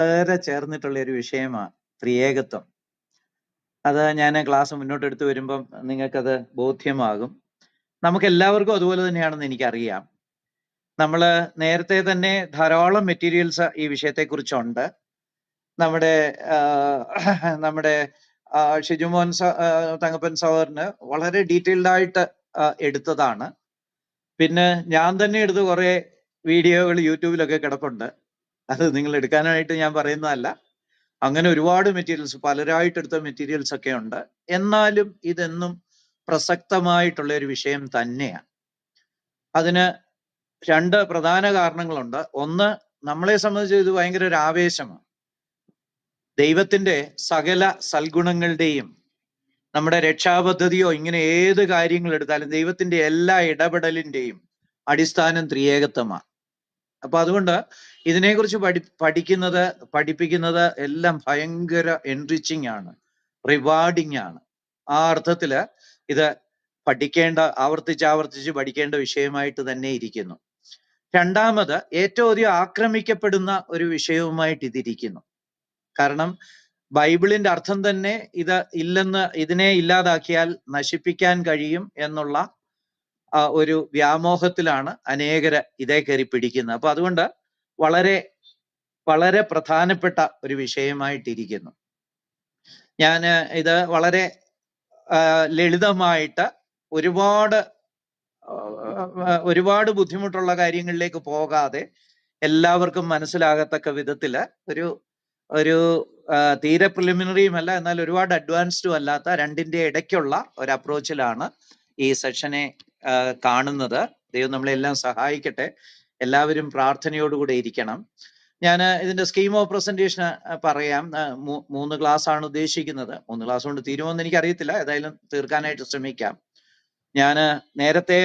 വളരെ ചേർന്നിട്ടുള്ള ഒരു വിഷയമാണ് ത്രിയേകത്വം. അത് ഞാൻ ക്ലാസ് മുന്നോട്ട് എടുത്തു വരുമ്പം നിങ്ങൾക്കത് ബോധ്യമാകും. നമുക്ക് എല്ലാവർക്കും അതുപോലെ തന്നെയാണെന്ന് എനിക്കറിയാം. നമ്മൾ നേരത്തെ തന്നെ ധാരാളം മെറ്റീരിയൽസ് ഈ വിഷയത്തെക്കുറിച്ചുണ്ട്. നമ്മുടെ നമ്മുടെ ഷിജുമോൻ തങ്കപ്പൻ സഹോദരന് വളരെ ഡീറ്റെയിൽഡ് ആയിട്ട് എടുത്തതാണ്. പിന്നെ ഞാൻ തന്നെ എടുത്ത് കുറെ വീഡിയോകൾ യൂട്യൂബിലൊക്കെ കിടപ്പുണ്ട്. അത് നിങ്ങൾ എടുക്കാനായിട്ട് ഞാൻ പറയുന്നതല്ല. അങ്ങനെ ഒരുപാട് മെറ്റീരിയൽസ്, പലരായിട്ട് എടുത്ത മെറ്റീരിയൽസ് ഒക്കെ ഉണ്ട്. എന്നാലും ഇതെന്നും പ്രസക്തമായിട്ടുള്ള ഒരു വിഷയം തന്നെയാണ്. അതിന് രണ്ട് പ്രധാന കാരണങ്ങളുണ്ട്. ഒന്ന്, നമ്മളെ സംബന്ധിച്ച് ഇത് ഭയങ്കര ഒരു ആവേശമാണ്. ദൈവത്തിന്റെ സകല സൽഗുണങ്ങളുടെയും നമ്മുടെ രക്ഷാപദ്ധതിയോ ഇങ്ങനെ ഏത് കാര്യങ്ങൾ എടുത്താലും ദൈവത്തിന്റെ എല്ലാ ഇടപെടലിന്റെയും അടിസ്ഥാനം ത്രിയേകത്വമാണ്. അപ്പൊ അതുകൊണ്ട് ഇതിനെക്കുറിച്ച് പഠിപ്പിക്കുന്നത് എല്ലാം ഭയങ്കര എൻറിച്ചിങ് ആണ്, റിവാർഡിങ് ആണ്. ആ അർത്ഥത്തില് ഇത് ആവർത്തിച്ച് പഠിക്കേണ്ട വിഷയമായിട്ട് തന്നെ ഇരിക്കുന്നു. രണ്ടാമത്, ഏറ്റവും അധികം ആക്രമിക്കപ്പെടുന്ന ഒരു വിഷയവുമായിട്ട് ഇതിരിക്കുന്നു. കാരണം ബൈബിളിന്റെ അർത്ഥം തന്നെ ഇതിനെ ഇല്ലാതാക്കിയാൽ നശിപ്പിക്കാൻ കഴിയും എന്നുള്ള ഒരു വ്യാമോഹത്തിലാണ് അനേകര് ഇതേ കയറി പിടിക്കുന്നത്. അപ്പൊ അതുകൊണ്ട് വളരെ വളരെ പ്രധാനപ്പെട്ട ഒരു വിഷയമായിട്ടിരിക്കുന്നു. ഞാൻ ഇത് വളരെ ലളിതമായിട്ട് ഒരുപാട് ബുദ്ധിമുട്ടുള്ള കാര്യങ്ങളിലേക്ക് പോകാതെ എല്ലാവർക്കും മനസ്സിലാകത്തക്ക വിധത്തില് ഒരു തീരെ പ്രിലിമിനറിയും അല്ല, എന്നാൽ ഒരുപാട് അഡ്വാൻസ്ഡും അല്ലാത്ത രണ്ടിന്റെ ഇടയ്ക്കുള്ള ഒരു അപ്രോച്ചിലാണ് ഈ സെഷനെ കാണുന്നത്. ദൈവം നമ്മളെല്ലാം സഹായിക്കട്ടെ. എല്ലാവരും പ്രാർത്ഥനയോടുകൂടെ ഇരിക്കണം. ഞാൻ ഇതിന്റെ സ്കീം ഓഫ് പ്രസന്റേഷൻ പറയാം. 3 ക്ലാസ് ആണ് ഉദ്ദേശിക്കുന്നത്. 3 ക്ലാസ് കൊണ്ട് തീരുമോന്ന് എനിക്കറിയത്തില്ല. ഏതായാലും തീർക്കാനായിട്ട് ശ്രമിക്കാം. ഞാൻ നേരത്തെ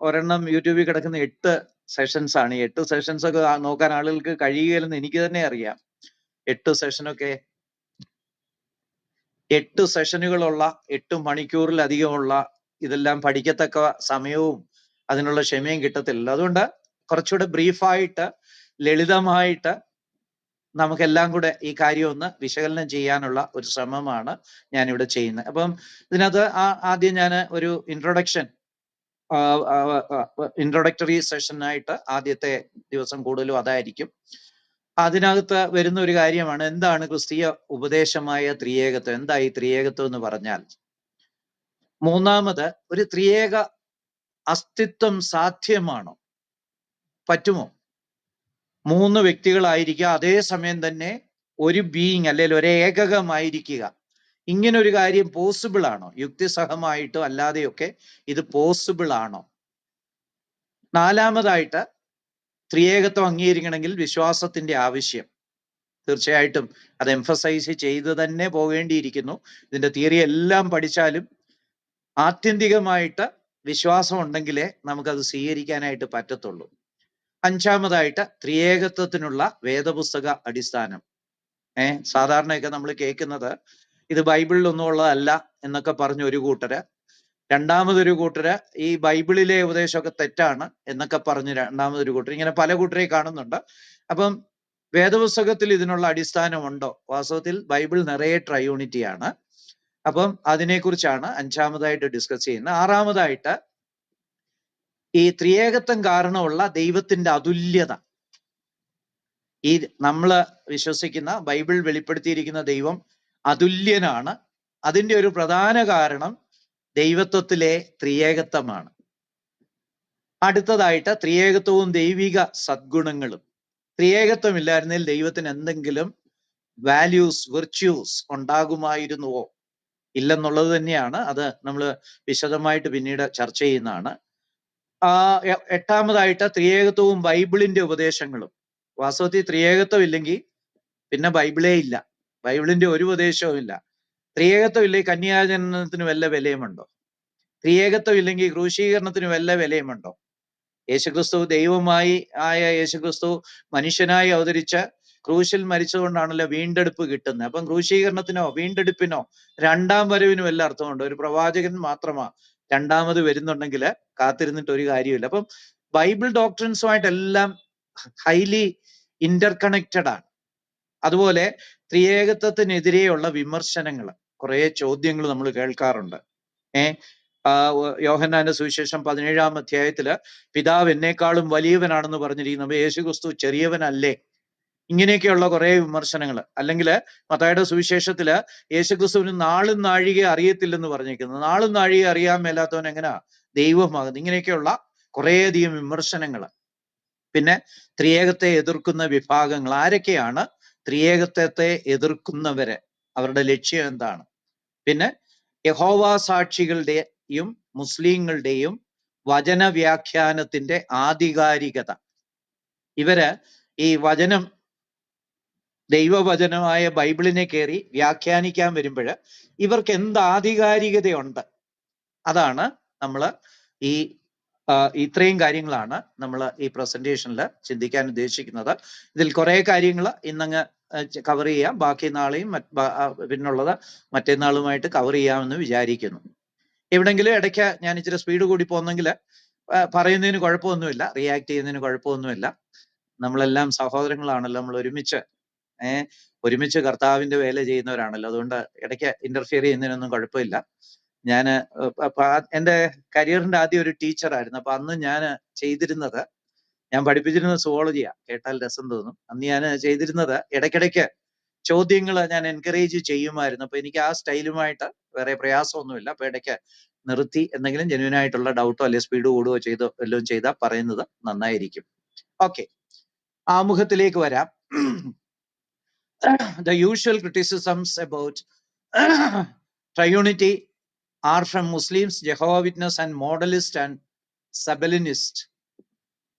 ഒരെണ്ണം യൂട്യൂബിൽ കിടക്കുന്ന 8 സെഷൻസ് ആണ്. 8 സെഷൻസ് ഒക്കെ നോക്കാൻ ആളുകൾക്ക് കഴിയുകയില്ലെന്ന് എനിക്ക് തന്നെ അറിയാം. 8 സെഷനുകളുള്ള 8 മണിക്കൂറിലധികമുള്ള ഇതെല്ലാം പഠിക്കത്തക്ക സമയവും അതിനുള്ള ക്ഷമയും കിട്ടത്തില്ല. അതുകൊണ്ട് കുറച്ചുകൂടെ ബ്രീഫായിട്ട് ലളിതമായിട്ട് നമുക്കെല്ലാം കൂടെ ഈ കാര്യം ഒന്ന് വിശകലനം ചെയ്യാനുള്ള ഒരു ശ്രമമാണ് ഞാനിവിടെ ചെയ്യുന്നത്. അപ്പം ഇതിനകത്ത് ആദ്യം ഞാൻ ഒരു ഇൻട്രൊഡക്ടറി സെഷനായിട്ട് ആദ്യത്തെ ദിവസം കൂടുതലും അതായിരിക്കും. അതിനകത്ത് വരുന്ന ഒരു കാര്യമാണ്, എന്താണ് ക്രിസ്തീയ ഉപദേശമായ ത്രിയേകത്വം, എന്താ ഈ ത്രിയേകത്വം എന്ന് പറഞ്ഞാൽ. മൂന്നാമത്, ഒരു ത്രിയേക അസ്തിത്വം സാധ്യമാണോ, പറ്റുമോ? 3 വ്യക്തികളായിരിക്കുക, അതേസമയം തന്നെ ഒരു ബീയിങ് അല്ലെങ്കിൽ ഒരു ഏകകമായിരിക്കുക. ഇങ്ങനെ ഒരു കാര്യം പോസിബിൾ ആണോ? യുക്തിസഹമായിട്ടോ അല്ലാതെയൊക്കെ ഇത് പോസിബിൾ ആണോ? നാലാമതായിട്ട്, ത്രിയേകത്വം അംഗീകരിക്കണമെങ്കിൽ വിശ്വാസത്തിന്റെ ആവശ്യം. തീർച്ചയായിട്ടും അത് എംഫസൈസ് ചെയ്ത് തന്നെ പോകേണ്ടിയിരിക്കുന്നു. ഇതിന്റെ തിയറി എല്ലാം പഠിച്ചാലും ആത്യന്തികമായിട്ട് വിശ്വാസം ഉണ്ടെങ്കിലേ നമുക്കത് സ്വീകരിക്കാനായിട്ട് പറ്റത്തുള്ളൂ. അഞ്ചാമതായിട്ട്, ത്രിയേകത്വത്തിനുള്ള വേദപുസ്തക അടിസ്ഥാനം. സാധാരണയൊക്കെ നമ്മൾ കേൾക്കുന്നത് ഇത് ബൈബിളിലൊന്നും ഉള്ളതല്ല എന്നൊക്കെ പറഞ്ഞ ഒരു കൂട്ടര്, രണ്ടാമതൊരു കൂട്ടര് ഈ ബൈബിളിലെ ഉപദേശമൊക്കെ തെറ്റാണ് എന്നൊക്കെ പറഞ്ഞ് രണ്ടാമതൊരു കൂട്ടർ, ഇങ്ങനെ പല കൂട്ടരെ കാണുന്നുണ്ട്. അപ്പം വേദപുസ്തകത്തിൽ ഇതിനുള്ള അടിസ്ഥാനമുണ്ടോ? വാസ്തവത്തിൽ ബൈബിൾ നിറയെ ട്രയൂണിറ്റിയാണ്. അപ്പം അതിനെക്കുറിച്ചാണ് അഞ്ചാമതായിട്ട് ഡിസ്കസ് ചെയ്യുന്നത്. ആറാമതായിട്ട്, ഈ ത്രിയേകത്വം കാരണമുള്ള ദൈവത്തിന്റെ അതുല്യത. ഈ നമ്മൾ വിശ്വസിക്കുന്ന ബൈബിൾ വെളിപ്പെടുത്തിയിരിക്കുന്ന ദൈവം അതുല്യനാണ്. അതിന്റെ ഒരു പ്രധാന കാരണം ദൈവത്വത്തിലെ ത്രിയേകത്വമാണ്. അടുത്തതായിട്ട്, ത്രിയേകത്വവും ദൈവിക സദ്ഗുണങ്ങളും. ത്രിയേകത്വം ഇല്ലായിരുന്നെങ്കിൽ ദൈവത്തിന് എന്തെങ്കിലും വാല്യൂസ്, വിർച്യൂസ് ഉണ്ടാകുമായിരുന്നുവോ? ഇല്ലെന്നുള്ളത് തന്നെയാണ്. അത് നമ്മൾ വിശദമായിട്ട് പിന്നീട് ചർച്ച ചെയ്യുന്നതാണ്. എട്ടാമതായിട്ട്, ത്രിയേകത്വവും ബൈബിളിന്റെ ഉപദേശങ്ങളും. വാസ്തവത്തിൽ ത്രിയേകത്വം ഇല്ലെങ്കിൽ പിന്നെ ബൈബിളേ ഇല്ല, ബൈബിളിന്റെ ഒരു ഉപദേശവും ഇല്ല. ത്രിയേകത്വം ഇല്ലെങ്കിൽ കന്യാജനനത്തിന് വല്ല വിലയുമുണ്ടോ? ത്രിയേകത്വം ഇല്ലെങ്കിൽ ക്രൂശീകരണത്തിന് വല്ല വിലയുമുണ്ടോ? യേശുക്രിസ്തു ദൈവമായി ആയ യേശുക്രിസ്തു മനുഷ്യനായി അവതരിച്ച് ക്രൂശിൽ മരിച്ചതുകൊണ്ടാണല്ലോ വീണ്ടെടുപ്പ് കിട്ടുന്നത്. അപ്പം ക്രൂശീകരണത്തിനോ വീണ്ടെടുപ്പിനോ രണ്ടാം വരവിനും വല്ല അർത്ഥമുണ്ടോ? ഒരു പ്രവാചകൻ മാത്രമാ രണ്ടാമത് വരുന്നുണ്ടെങ്കിൽ കാത്തിരുന്നിട്ട് ഒരു കാര്യമില്ല. അപ്പം ബൈബിൾ ഡോക്ട്രിൻസുമായിട്ടെല്ലാം ഹൈലി ഇന്റർകണക്റ്റഡ് ആണ്. അതുപോലെ ത്രിയേകത്വത്തിനെതിരെയുള്ള വിമർശനങ്ങൾ, കുറെ ചോദ്യങ്ങൾ നമ്മൾ കേൾക്കാറുണ്ട്. യോഹന്നാന്റെ സുവിശേഷം 17-ാം അധ്യായത്തില് പിതാവ് എന്നേക്കാളും വലിയവനാണെന്ന് പറഞ്ഞിരിക്കുന്നു, യേശുക്രിസ്തു ചെറിയവനല്ലേ? ഇങ്ങനെയൊക്കെയുള്ള കുറെ വിമർശനങ്ങൾ. അല്ലെങ്കിൽ മത്തായിയുടെ സുവിശേഷത്തില് യേശുക്രിസ്തുവിന് നാളും നാഴിക അറിയത്തില്ലെന്ന് പറഞ്ഞിരിക്കുന്നത്. നാളും നാഴിക അറിയാൻ മേലാത്തവൻ എങ്ങനെയാ ദൈവമാകുന്നത്? ഇങ്ങനെയൊക്കെയുള്ള കുറേയധികം വിമർശനങ്ങൾ. പിന്നെ ത്രിയേകത്തെ എതിർക്കുന്ന വിഭാഗങ്ങൾ ആരൊക്കെയാണ്? ത്രിയേകത്വത്തെ എതിർക്കുന്നവര്, അവരുടെ ലക്ഷ്യം എന്താണ്? പിന്നെ യഹോവ സാക്ഷികളുടെയും മുസ്ലിങ്ങളുടെയും വചന വ്യാഖ്യാനത്തിന്റെ ആധികാരികത. ഇവര് ഈ വചനം, ദൈവവചനമായ ബൈബിളിനെ കയറി വ്യാഖ്യാനിക്കാൻ വരുമ്പോൾ ഇവർക്ക് എന്ത് ആധികാരികതയുണ്ട്? അതാണ് നമ്മൾ ഈ ഇത്രയും കാര്യങ്ങളാണ് നമ്മൾ ഈ പ്രസന്റേഷനിൽ ചിന്തിക്കാൻ ഉദ്ദേശിക്കുന്നത്. ഇതിൽ കുറെ കാര്യങ്ങൾ ഇന്നങ്ങ് കവർ ചെയ്യാം, ബാക്കി നാളെയും പിന്നുള്ളത് മറ്റന്നാളുമായിട്ട് കവർ ചെയ്യാമെന്ന് വിചാരിക്കുന്നു. എവിടെങ്കിലും ഇടയ്ക്ക് ഞാൻ ഇച്ചിരി സ്പീഡ് കൂടി പോകുന്നെങ്കിൽ പറയുന്നതിന് കുഴപ്പമൊന്നുമില്ല, റിയാക്ട് ചെയ്യുന്നതിന് കുഴപ്പമൊന്നുമില്ല. നമ്മളെല്ലാം സഹോദരങ്ങളാണല്ലോ, നമ്മൾ ഒരുമിച്ച് കർത്താവിന്റെ വേല ചെയ്യുന്നവരാണല്ലോ. അതുകൊണ്ട് ഇടയ്ക്ക് ഇന്റർഫിയർ ചെയ്യുന്നതിനൊന്നും കുഴപ്പമില്ല. ഞാൻ എൻ്റെ കരിയറിന്റെ ആദ്യം ഒരു ടീച്ചറായിരുന്നു. അപ്പൊ അന്ന് ഞാൻ ചെയ്തിരുന്നത്, ഞാൻ പഠിപ്പിച്ചിരുന്നത് സുവോളജിയാ. കേട്ടാൽ രസം തോന്നും. അന്ന് ഞാൻ ചെയ്തിരുന്നത് ഇടയ്ക്കിടയ്ക്ക് ചോദ്യങ്ങൾ ഞാൻ എൻകറേജ് ചെയ്യുമായിരുന്നു. അപ്പൊ എനിക്ക് ആ സ്റ്റൈലുമായിട്ട് വേറെ പ്രയാസമൊന്നുമില്ല. അപ്പൊ ഇടയ്ക്ക് നിർത്തി എന്തെങ്കിലും ജെന്യുവൻ ആയിട്ടുള്ള ഡൗട്ടോ അല്ലെങ്കിൽ സ്പീഡ് കൂടുകയോ ചെയ്തോ വല്ലതും ചെയ്താൽ പറയുന്നത് നന്നായിരിക്കും. ഓക്കെ, ആമുഖത്തിലേക്ക് വരാം. The usual criticisms about triunity are from Muslims, Jehovah's Witness and Modalist and Sabellinist.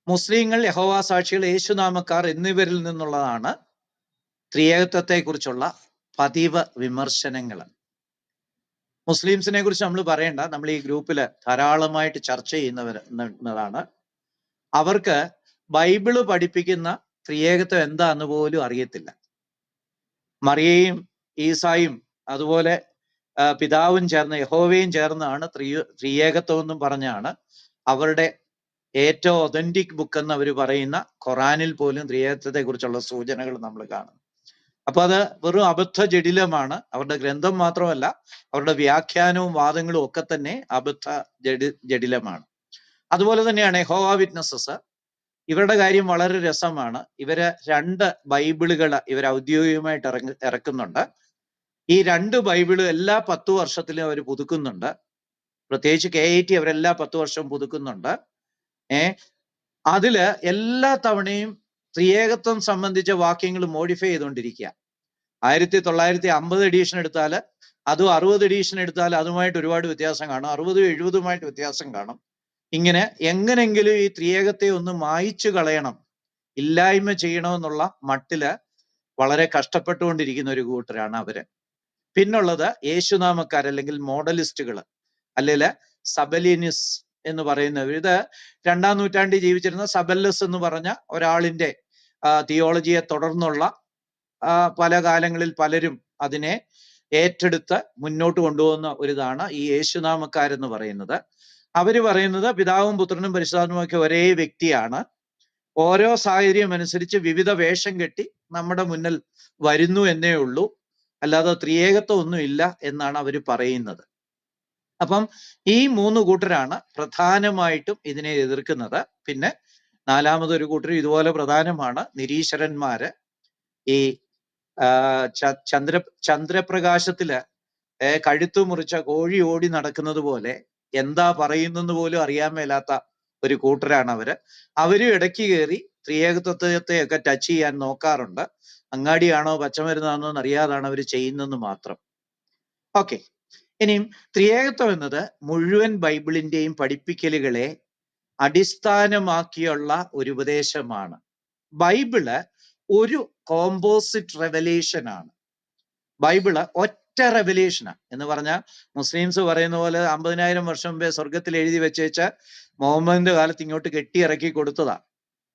മുസ്ലിങ്ങൾ, യഹോവ സാക്ഷികൾ, യേശുനാമക്കാർ എന്നിവരിൽ നിന്നുള്ളതാണ് ത്രിയേകത്വത്തെ കുറിച്ചുള്ള പതിവ് വിമർശനങ്ങൾ. മുസ്ലിംസിനെ കുറിച്ച് നമ്മൾ പറയേണ്ട, നമ്മൾ ഈ ഗ്രൂപ്പിൽ ധാരാളമായിട്ട് ചർച്ച ചെയ്യുന്നതാണ്. അവർക്ക് ബൈബിള് പഠിപ്പിക്കുന്ന ത്രിയേകത്വം എന്താന്ന് പോലും അറിയത്തില്ല. മറിയയും ഈസായും അതുപോലെ പിതാവും ചേർന്ന്, യഹോവയും ചേർന്നാണ് ത്രിയേകത്വം എന്നും പറഞ്ഞാണ് അവരുടെ ഏറ്റവും ഒതന്റിക് ബുക്ക് എന്ന് അവർ പറയുന്ന ഖുറാനിൽ പോലും ത്രിയേകത്വത്തെ കുറിച്ചുള്ള സൂചനകൾ നമ്മൾ കാണും. അപ്പൊ അത് വെറും അബദ്ധ ജഡിലമാണ്. അവരുടെ ഗ്രന്ഥം മാത്രമല്ല, അവരുടെ വ്യാഖ്യാനവും വാദങ്ങളും ഒക്കെ തന്നെ അബദ്ധ ജഡിലമാണ്. അതുപോലെ തന്നെയാണ് യഹോവ വിറ്റ്നസസ്. ഇവരുടെ കാര്യം വളരെ രസമാണ്. ഇവര് 2 ബൈബിളുകൾ ഇവർ ഔദ്യോഗികമായിട്ട് ഇറക്കുന്നുണ്ട്. ഈ 2 ബൈബിളും എല്ലാ 10 വർഷത്തിലും അവർ പുതുക്കുന്നുണ്ട്. പ്രത്യേകിച്ച് KIT അവരെല്ലാ 10 വർഷവും പുതുക്കുന്നുണ്ട്. അതില് എല്ലാ തവണയും ത്രിയേകത്വം സംബന്ധിച്ച വാക്യങ്ങൾ മോഡിഫൈ ചെയ്തുകൊണ്ടിരിക്കുക. 1950 എഡീഷൻ എടുത്താൽ അതും 60 എഡീഷൻ എടുത്താൽ അതുമായിട്ട് ഒരുപാട് വ്യത്യാസം കാണും. 60 70 വ്യത്യാസം കാണും. ഇങ്ങനെ എങ്ങനെങ്കിലും ഈ ത്രിയേകത്തെ ഒന്ന് മായ്ച്ചു കളയണം, ഇല്ലായ്മ ചെയ്യണമെന്നുള്ള മട്ടില് വളരെ കഷ്ടപ്പെട്ടുകൊണ്ടിരിക്കുന്ന ഒരു കൂട്ടരാണ് അവര്. പിന്നുള്ളത് യേശുനാമക്കാർ അല്ലെങ്കിൽ മോഡലിസ്റ്റുകൾ, അല്ലെങ്കിൽ സബലിനിസ് എന്ന് പറയുന്നവർ. ഇത് 2-ാം നൂറ്റാണ്ടിൽ ജീവിച്ചിരുന്ന സബല്ലസ് എന്ന് പറഞ്ഞ ഒരാളിന്റെ തിയോളജിയെ തുടർന്നുള്ള പല കാലങ്ങളിൽ പലരും അതിനെ ഏറ്റെടുത്ത് മുന്നോട്ട് കൊണ്ടുപോകുന്ന ഒരിതാണ് ഈ യേശുനാമക്കാരെന്ന് പറയുന്നത്. അവര് പറയുന്നത് പിതാവും പുത്രനും പരിശുദ്ധാത്മാവും ഒക്കെ ഒരേ വ്യക്തിയാണ്. ഓരോ സാഹചര്യം അനുസരിച്ച് വിവിധ വേഷം കെട്ടി നമ്മുടെ മുന്നിൽ വരുന്നു എന്നേ ഉള്ളൂ, അല്ലാതെ ത്രിയേകത്വം ഒന്നും ഇല്ല എന്നാണ് അവർ പറയുന്നത്. അപ്പം ഈ 3 കൂട്ടരാണ് പ്രധാനമായിട്ടും ഇതിനെ എതിർക്കുന്നത്. പിന്നെ 4മതൊരു കൂട്ടർ ഇതുപോലെ പ്രധാനമാണ്, നിരീശ്വരന്മാര്. ഈ ചന്ദ്രപ്രകാശത്തില് കഴുത്തു മുറിച്ച കോഴി ഓടി നടക്കുന്നത് പോലെ എന്താ പറയുന്നെന്ന് പോലും അറിയാൻ മേലാത്ത ഒരു കൂട്ടരാണ് അവര്. അവരും ഇടയ്ക്ക് കയറി ത്രിയേകത്വത്തെയൊക്കെ ടച്ച് ചെയ്യാൻ നോക്കാറുണ്ട്. അങ്ങാടിയാണോ പച്ചമരുന്നാണോ എന്നറിയാതാണ് അവർ ചെയ്യുന്നതെന്ന് മാത്രം. ഓക്കെ, ഇനിയും ത്രിയേകത്വം എന്നത് മുഴുവൻ ബൈബിളിന്റെയും പഠിപ്പിക്കലുകളെ അടിസ്ഥാനമാക്കിയുള്ള ഒരു ഉപദേശമാണ്. ബൈബിള് ഒരു കോമ്പോസിറ്റ് റെവലേഷൻ ആണ്. ബൈബിള് ഒറ്റ റെവലേഷനാണ് എന്ന് പറഞ്ഞാൽ മുസ്ലിംസ് പറയുന്ന പോലെ 50,000 വർഷം മുമ്പേ സ്വർഗത്തിൽ എഴുതി വെച്ചേച്ച് മുഹമ്മദിന്റെ കാലത്ത് ഇങ്ങോട്ട് കെട്ടിയിറക്കി കൊടുത്തതാ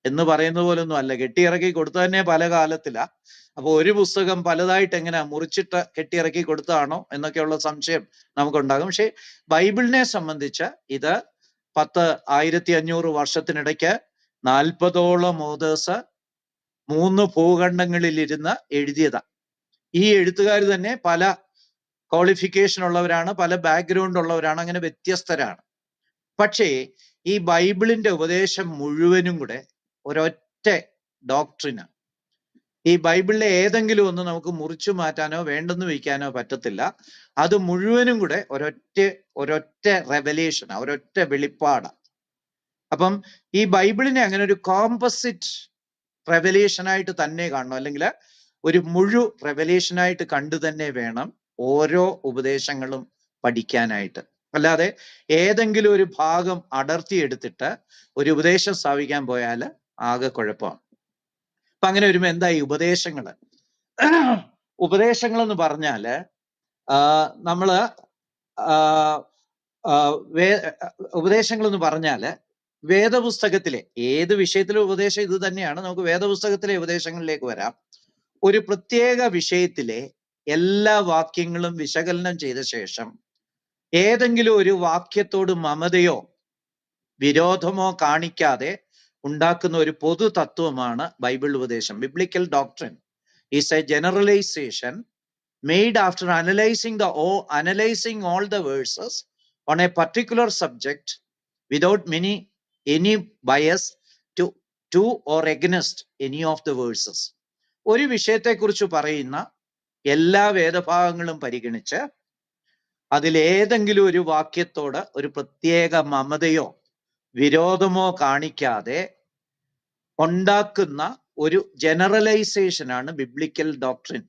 എന്ന് പറയുന്നത് പോലൊന്നും അല്ല. കെട്ടിയിറക്കി കൊടുത്തത് തന്നെ പല കാലത്തിലാ. അപ്പൊ ഒരു പുസ്തകം പലതായിട്ട് എങ്ങനെയാ മുറിച്ചിട്ട് കെട്ടിയിറക്കി കൊടുത്തതാണോ എന്നൊക്കെയുള്ള സംശയം നമുക്കുണ്ടാകും. പക്ഷെ ബൈബിളിനെ സംബന്ധിച്ച് ഇത് 1500 വർഷത്തിനിടയ്ക്ക് 40ഓളം ഓതേഴ്സ് 3 ഭൂഖണ്ഡങ്ങളിലിരുന്ന് എഴുതിയതാ. ഈ എഴുത്തുകാർ തന്നെ പല ക്വാളിഫിക്കേഷൻ ഉള്ളവരാണ്, പല ബാക്ക്ഗ്രൗണ്ട് ഉള്ളവരാണ്, അങ്ങനെ വ്യത്യസ്തരാണ്. പക്ഷേ ഈ ബൈബിളിന്റെ ഉപദേശം മുഴുവനും കൂടെ ഒരൊറ്റ ഡോക്ട്രിനാണ്. ഈ ബൈബിളിലെ ഏതെങ്കിലും ഒന്ന് നമുക്ക് മുറിച്ചു മാറ്റാനോ വേണ്ടെന്ന് വയ്ക്കാനോ പറ്റത്തില്ല. അത് മുഴുവനും കൂടെ ഒരൊറ്റ റെവലേഷൻ, ഒരൊറ്റ വെളിപ്പാടാണ്. അപ്പം ഈ ബൈബിളിനെ അങ്ങനെ ഒരു കോമ്പസിറ്റ് റെവലേഷനായിട്ട് തന്നെ കാണണം, അല്ലെങ്കിൽ ഒരു റെവലേഷനായിട്ട് കണ്ടു തന്നെ വേണം ഓരോ ഉപദേശങ്ങളും പഠിക്കാനായിട്ട്. അല്ലാതെ ഏതെങ്കിലും ഒരു ഭാഗം അടർത്തിയെടുത്തിട്ട് ഒരു ഉപദേശം സ്ഥാപിക്കാൻ പോയാൽ ആകെ കുഴപ്പമാണ്. അപ്പൊ അങ്ങനെ വരുമ്പോ എന്തായി ഉപദേശങ്ങൾ എന്ന് പറഞ്ഞാല് നമ്മള് ഉപദേശങ്ങൾ എന്ന് പറഞ്ഞാല് വേദപുസ്തകത്തിലെ ഏത് വിഷയത്തിലെ ഉപദേശം ഇത് തന്നെയാണ്. നമുക്ക് വേദപുസ്തകത്തിലെ ഉപദേശങ്ങളിലേക്ക് വരാം. ഒരു പ്രത്യേക വിഷയത്തിലെ എല്ലാ വാക്യങ്ങളും വിശകലനം ചെയ്ത ശേഷം ഏതെങ്കിലും ഒരു വാക്യത്തോട് മമതയോ വിരോധമോ കാണിക്കാതെ ഉണ്ടാക്കുന്ന ഒരു പൊതു തത്വമാണ് ബൈബിൾ ഉപദേശം. Biblical doctrine is a generalisation made after analyzing all the verses on a particular subject without any bias to or against any of the verses. ഒരു വിഷയത്തെക്കുറിച്ച് പറയുന്ന എല്ലാ വേദഭാഗങ്ങളും പരിഗണിച്ച് അതിലേതെങ്കിലും ഒരു വാക്യത്തോട് ഒരു പ്രത്യേക മമതയോ വിരോധമോ കാണിക്കാതെ ഉണ്ടാക്കുന്ന ഒരു ജനറലൈസേഷനാണ് ബിബ്ലിക്കൽ ഡോക്ട്രിൻ.